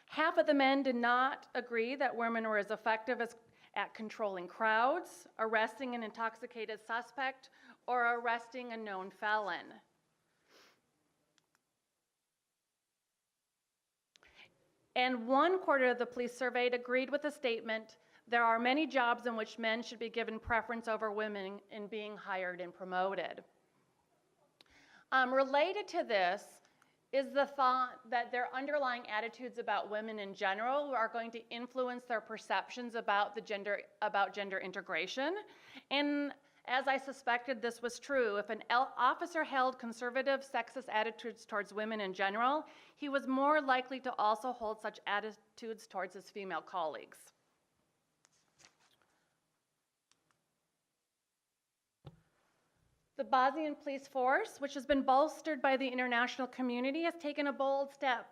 Half of the men did not agree that women were as effective at controlling crowds, arresting an intoxicated suspect, or arresting a known felon. And 1/4 of the police surveyed agreed with the statement, there are many jobs in which men should be given preference over women in being hired and promoted. Related to this is the thought that their underlying attitudes about women in general are going to influence their perceptions about gender integration. And as I suspected this was true, if an officer held conservative sexist attitudes towards women in general, he was more likely to also hold such attitudes towards his female colleagues. The Bosnian police force, which has been bolstered by the international community, has taken a bold step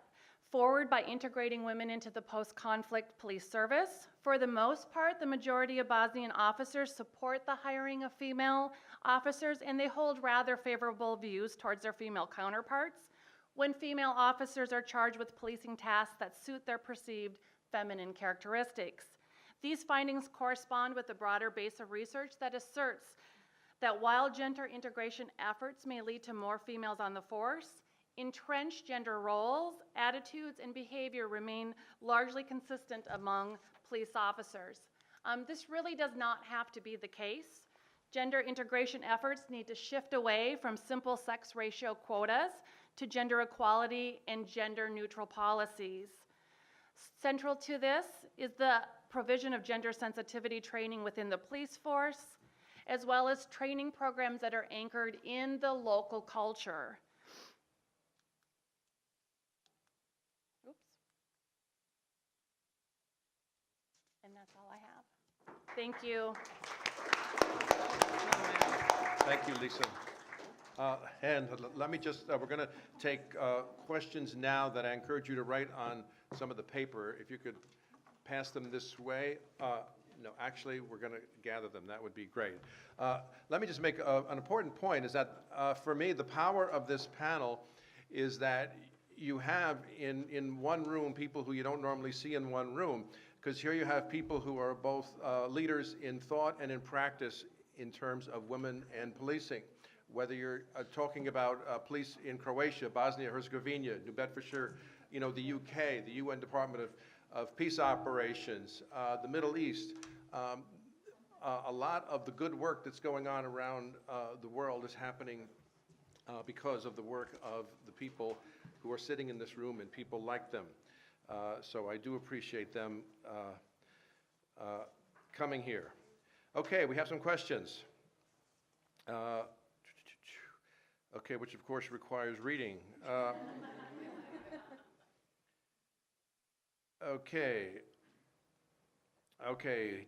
forward by integrating women into the post-conflict police service. For the most part, the majority of Bosnian officers support the hiring of female officers, and they hold rather favorable views towards their female counterparts when female officers are charged with policing tasks that suit their perceived feminine characteristics. These findings correspond with the broader base of research that asserts that while gender integration efforts may lead to more females on the force, entrenched gender roles, attitudes, and behavior remain largely consistent among police officers. This really does not have to be the case. Gender integration efforts need to shift away from simple sex ratio quotas to gender equality and gender-neutral policies. Central to this is the provision of gender sensitivity training within the police force, as well as training programs that are anchored in the local culture. Oops. And that's all I have. Thank you. Thank you, Lisa. And let me just, we're going to take questions now that I encourage you to write on some of the paper. If you could pass them this way. No, actually, we're going to gather them. That would be great. Let me just make an important point, is that for me, the power of this panel is that you have in one room people who you don't normally see in one room, because here you have people who are both leaders in thought and in practice in terms of women and policing. Whether you're talking about police in Croatia, Bosnia, Hercegovina, New Bedfordshire, the UK, the UN Department of Peace Operations, the Middle East. A lot of the good work that's going on around the world is happening because of the work of the people who are sitting in this room and people like them. So I do appreciate them coming here. Okay, we have some questions. Okay, which of course requires reading. Okay,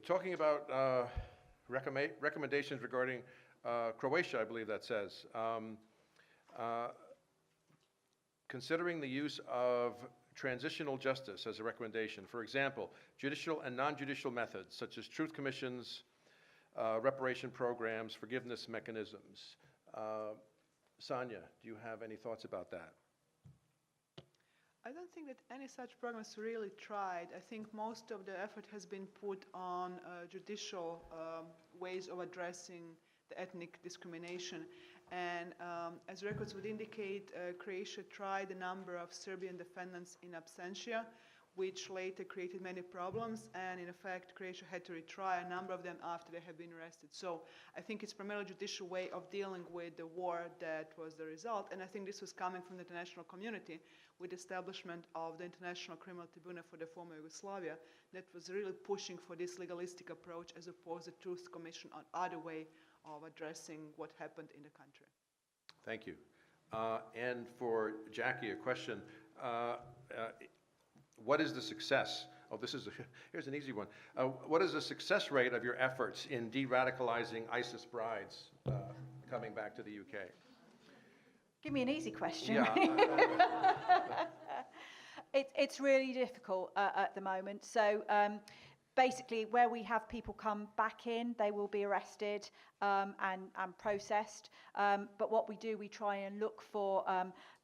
talking about recommendations regarding Croatia, I believe that says. Considering the use of transitional justice as a recommendation, for example, judicial and non-judicial methods such as truth commissions, reparation programs, forgiveness mechanisms. Sonia, do you have any thoughts about that? I don't think that any such programs really tried. I think most of the effort has been put on judicial ways of addressing the ethnic discrimination. And as records would indicate, Croatia tried a number of Serbian defendants in absentia, which later created many problems. And in effect, Croatia had to retry a number of them after they had been arrested. So I think it's primarily a judicial way of dealing with the war that was the result. And I think this was coming from the international community with the establishment of the International Criminal Tribunal for the former Yugoslavia that was really pushing for this legalistic approach as opposed to Truth Commission on other way of addressing what happened in the country. Thank you. And for Jackie, a question. What is the success? Oh, here's an easy one. What is the success rate of your efforts in de-radicalizing ISIS brides coming back to the UK? Give me an easy question. Yeah. It's really difficult at the moment. So basically, where we have people come back in, they will be arrested and processed. But what we do, we try and look for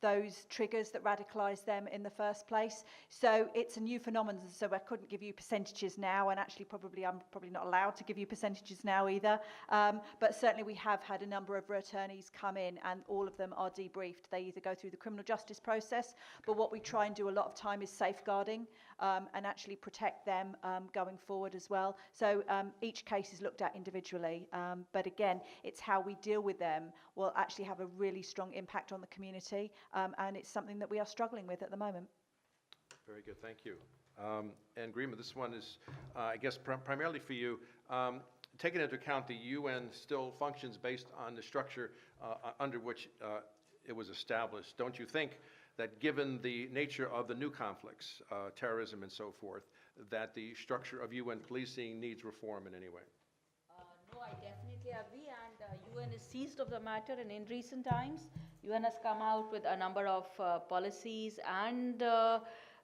those triggers that radicalise them in the first place. So it's a new phenomenon, so I couldn't give you percentages now, and actually I'm probably not allowed to give you percentages now either. But certainly we have had a number of returnees come in, and all of them are debriefed. They either go through the criminal justice process, but what we try and do a lot of time is safeguarding and actually protect them going forward as well. So each case is looked at individually, but again, it's how we deal with them will actually have a really strong impact on the community, and it's something that we are struggling with at the moment. Very good, thank you. And Grima, this one is, I guess, primarily for you. Taking into account the UN still functions based on the structure under which it was established, don't you think that given the nature of the new conflicts, terrorism and so forth, that the structure of UN policing needs reform in any way? No, I definitely agree, and UN is seized of the matter, and in recent times, UN has come out with a number of policies and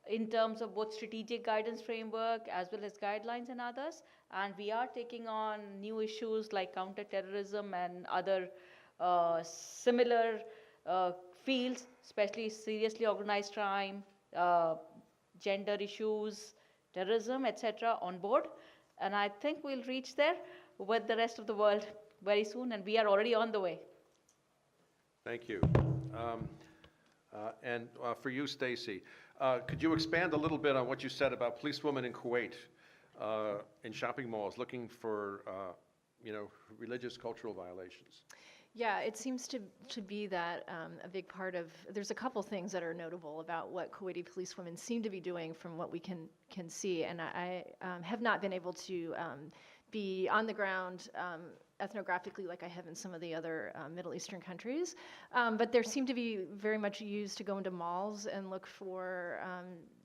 in terms of both strategic guidance framework as well as guidelines and others, and we are taking on new issues like counter-terrorism and other similar fields, especially seriously organized crime, gender issues, terrorism, etc. on board, and I think we'll reach there with the rest of the world very soon, and we are already on the way. Thank you. And for you, Stacy, could you expand a little bit on what you said about policewomen in Kuwait in shopping malls looking for, religious, cultural violations? Yeah, it seems to be that a big part of, there's a couple things that are notable about what Kuwaiti policewomen seem to be doing from what we can see, and I have not been able to be on the ground ethnographically like I have in some of the other Middle Eastern countries, but there seem to be very much used to go into malls and look for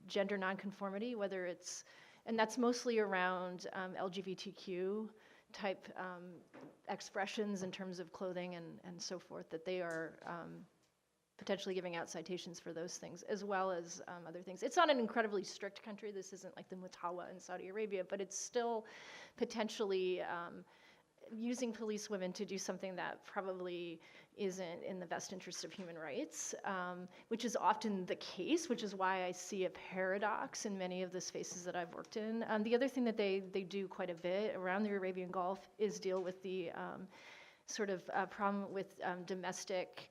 gender nonconformity, whether it's, and that's mostly around LGBTQ type expressions in terms of clothing and so forth, that they are potentially giving out citations for those things, as well as other things. It's not an incredibly strict country. This isn't like the Mutawa in Saudi Arabia, but it's still potentially using policewomen to do something that probably isn't in the best interest of human rights, which is often the case, which is why I see a paradox in many of the spaces that I've worked in. The other thing that they do quite a bit around the Arabian Gulf is deal with the sort of problem with domestic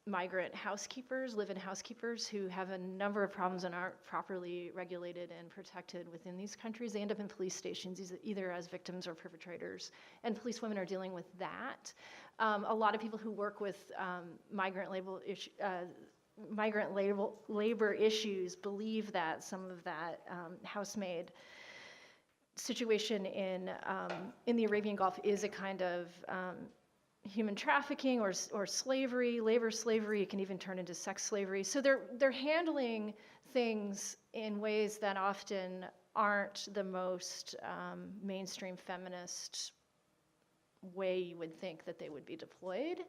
migrant housekeepers, live-in housekeepers who have a number of problems and aren't properly regulated and protected within these countries. They end up in police stations either as victims or perpetrators, and policewomen are dealing with that. A lot of people who work with migrant labor issues believe that some of that housemaid situation in the Arabian Gulf is a kind of human trafficking or slavery, labor slavery. It can even turn into sex slavery. So they're handling things in ways that often aren't the most mainstream feminist way you would think that they would be deployed.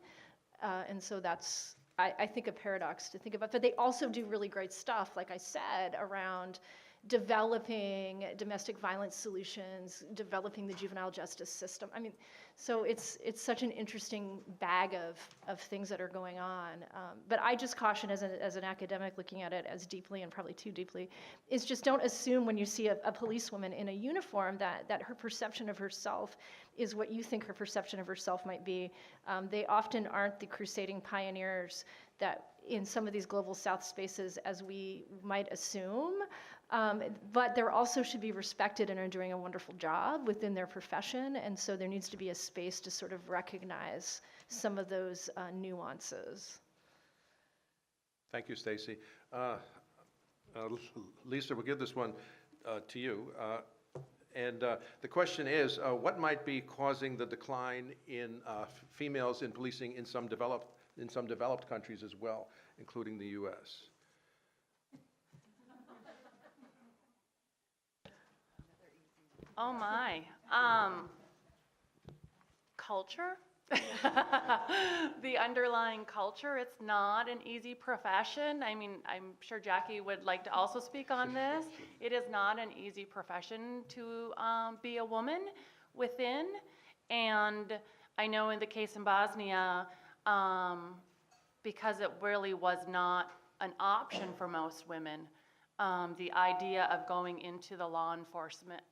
And so that's, I think, a paradox to think about. But they also do really great stuff, like I said, around developing domestic violence solutions, developing the juvenile justice system. I mean, so it's such an interesting bag of things that are going on. But I just caution as an academic looking at it as deeply and probably too deeply, is just don't assume when you see a policewoman in a uniform that her perception of herself is what you think her perception of herself might be. They often aren't the crusading pioneers that in some of these global south spaces as we might assume. But there also should be respected and are doing a wonderful job within their profession, and so there needs to be a space to sort of recognize some of those nuances. Thank you, Stacy. Lisa, we'll give this one to you. And the question is, what might be causing the decline in females in policing in some developed countries as well, including the U.S.? Oh my. Culture the underlying culture. It's not an easy profession. I mean, I'm sure Jackie would like to also speak on this. It is not an easy profession to be a woman within. And I know in the case in Bosnia, because it really was not an option for most women, the idea of going into law enforcement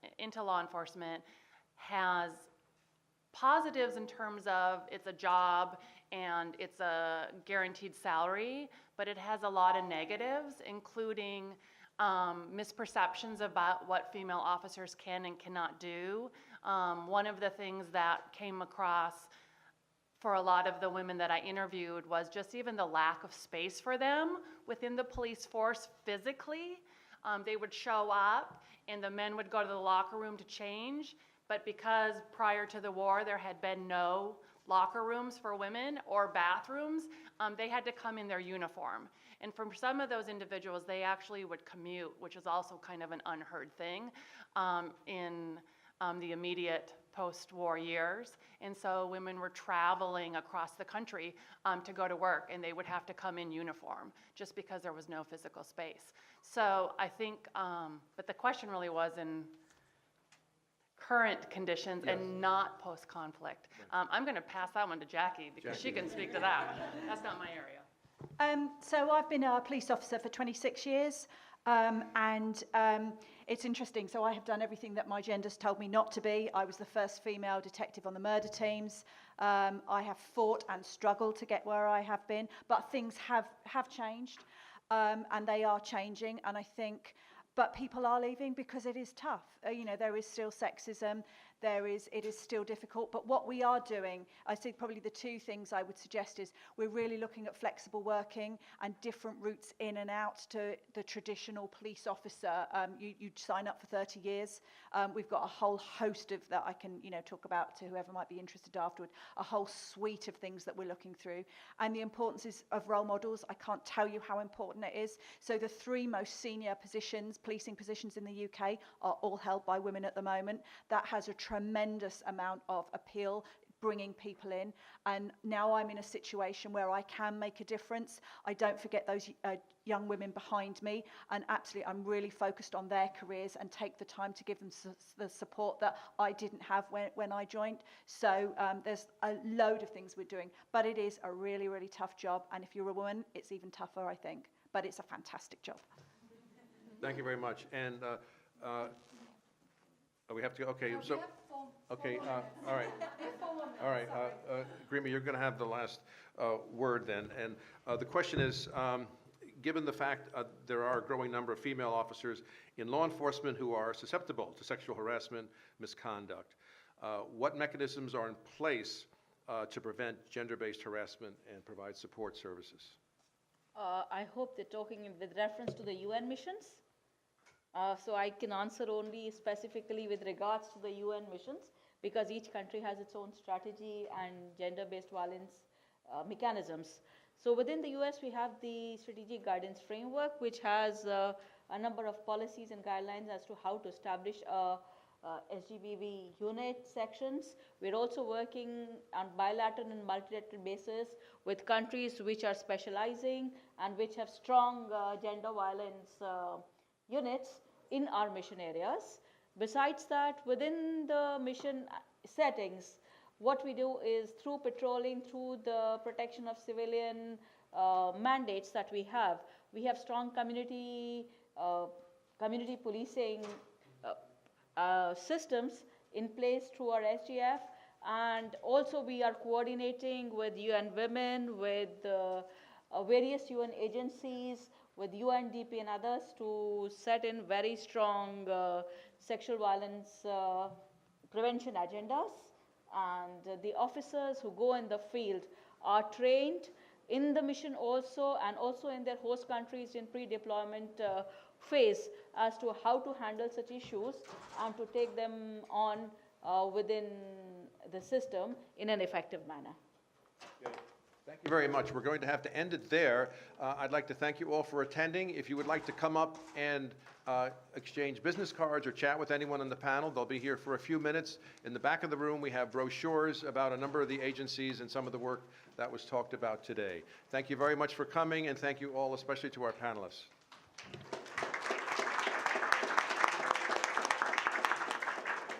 has positives in terms of it's a job and it's a guaranteed salary, but it has a lot of negatives, including misperceptions about what female officers can and cannot do. One of the things that came across for a lot of the women that I interviewed was just even the lack of space for them within the police force physically. They would show up and the men would go to the locker room to change, but because prior to the war there had been no locker rooms for women or bathrooms, they had to come in their uniform. And for some of those individuals, they actually would commute, which is also kind of an unheard thing in the immediate post-war years. And so women were traveling across the country to go to work, and they would have to come in uniform just because there was no physical space. So I think, but the question really was in current conditions and not post-conflict. I'm going to pass that one to Jackie because she can speak to that. That's not my area. So I've been a police officer for 26 years. It's interesting. So I have done everything that my gender's told me not to be. I was the first female detective on the murder teams. I have fought and struggled to get where I have been, but things have changed, and they are changing. And I think, but people are leaving because it is tough. You know, there is still sexism. It is still difficult, but what we are doing, I think probably the two things I would suggest is we're really looking at flexible working and different routes in and out to the traditional police officer. You sign up for 30 years. We've got a whole host of that I can, talk about to whoever might be interested afterward, a whole suite of things that we're looking through. And the importance of role models, I can't tell you how important it is. So the three most senior positions, policing positions in the UK, are all held by women at the moment. That has a tremendous amount of appeal, bringing people in, and now I'm in a situation where I can make a difference. I don't forget those young women behind me, and absolutely I'm really focused on their careers and take the time to give them the support that I didn't have when I joined. So there's a load of things we're doing, but it is a really, really tough job, and if you're a woman, it's even tougher, I think, but it's a fantastic job. Thank you very much. And we have to go, okay, so, okay, all right. All right, Grima, you're going to have the last word then. And the question is, given the fact there are a growing number of female officers in law enforcement who are susceptible to sexual harassment, misconduct, what mechanisms are in place to prevent gender-based harassment and provide support services? I hope they're talking with reference to the UN missions. So I can answer only specifically with regards to the UN missions, because each country has its own strategy and gender-based violence mechanisms. So within the US, we have the Strategic Guidance Framework, which has a number of policies and guidelines as to how to establish SGBV unit sections. We're also working on bilateral and multilateral basis with countries which are specializing and which have strong gender violence units in our mission areas. Besides that, within the mission settings, what we do is through patrolling, through the protection of civilian mandates that we have strong community policing systems in place through our SGF, and also we are coordinating with UN Women, with various UN agencies, with UNDP and others to set in very strong sexual violence prevention agendas. And the officers who go in the field are trained in the mission also, and also in their host countries in pre-deployment phase as to how to handle such issues and to take them on within the system in an effective manner. Okay. Thank you very much. We're going to have to end it there. I'd like to thank you all for attending. If you would like to come up and exchange business cards or chat with anyone on the panel, they'll be here for a few minutes. In the back of the room, we have brochures about a number of the agencies and some of the work that was talked about today. Thank you very much for coming, and thank you all, especially to our panelists.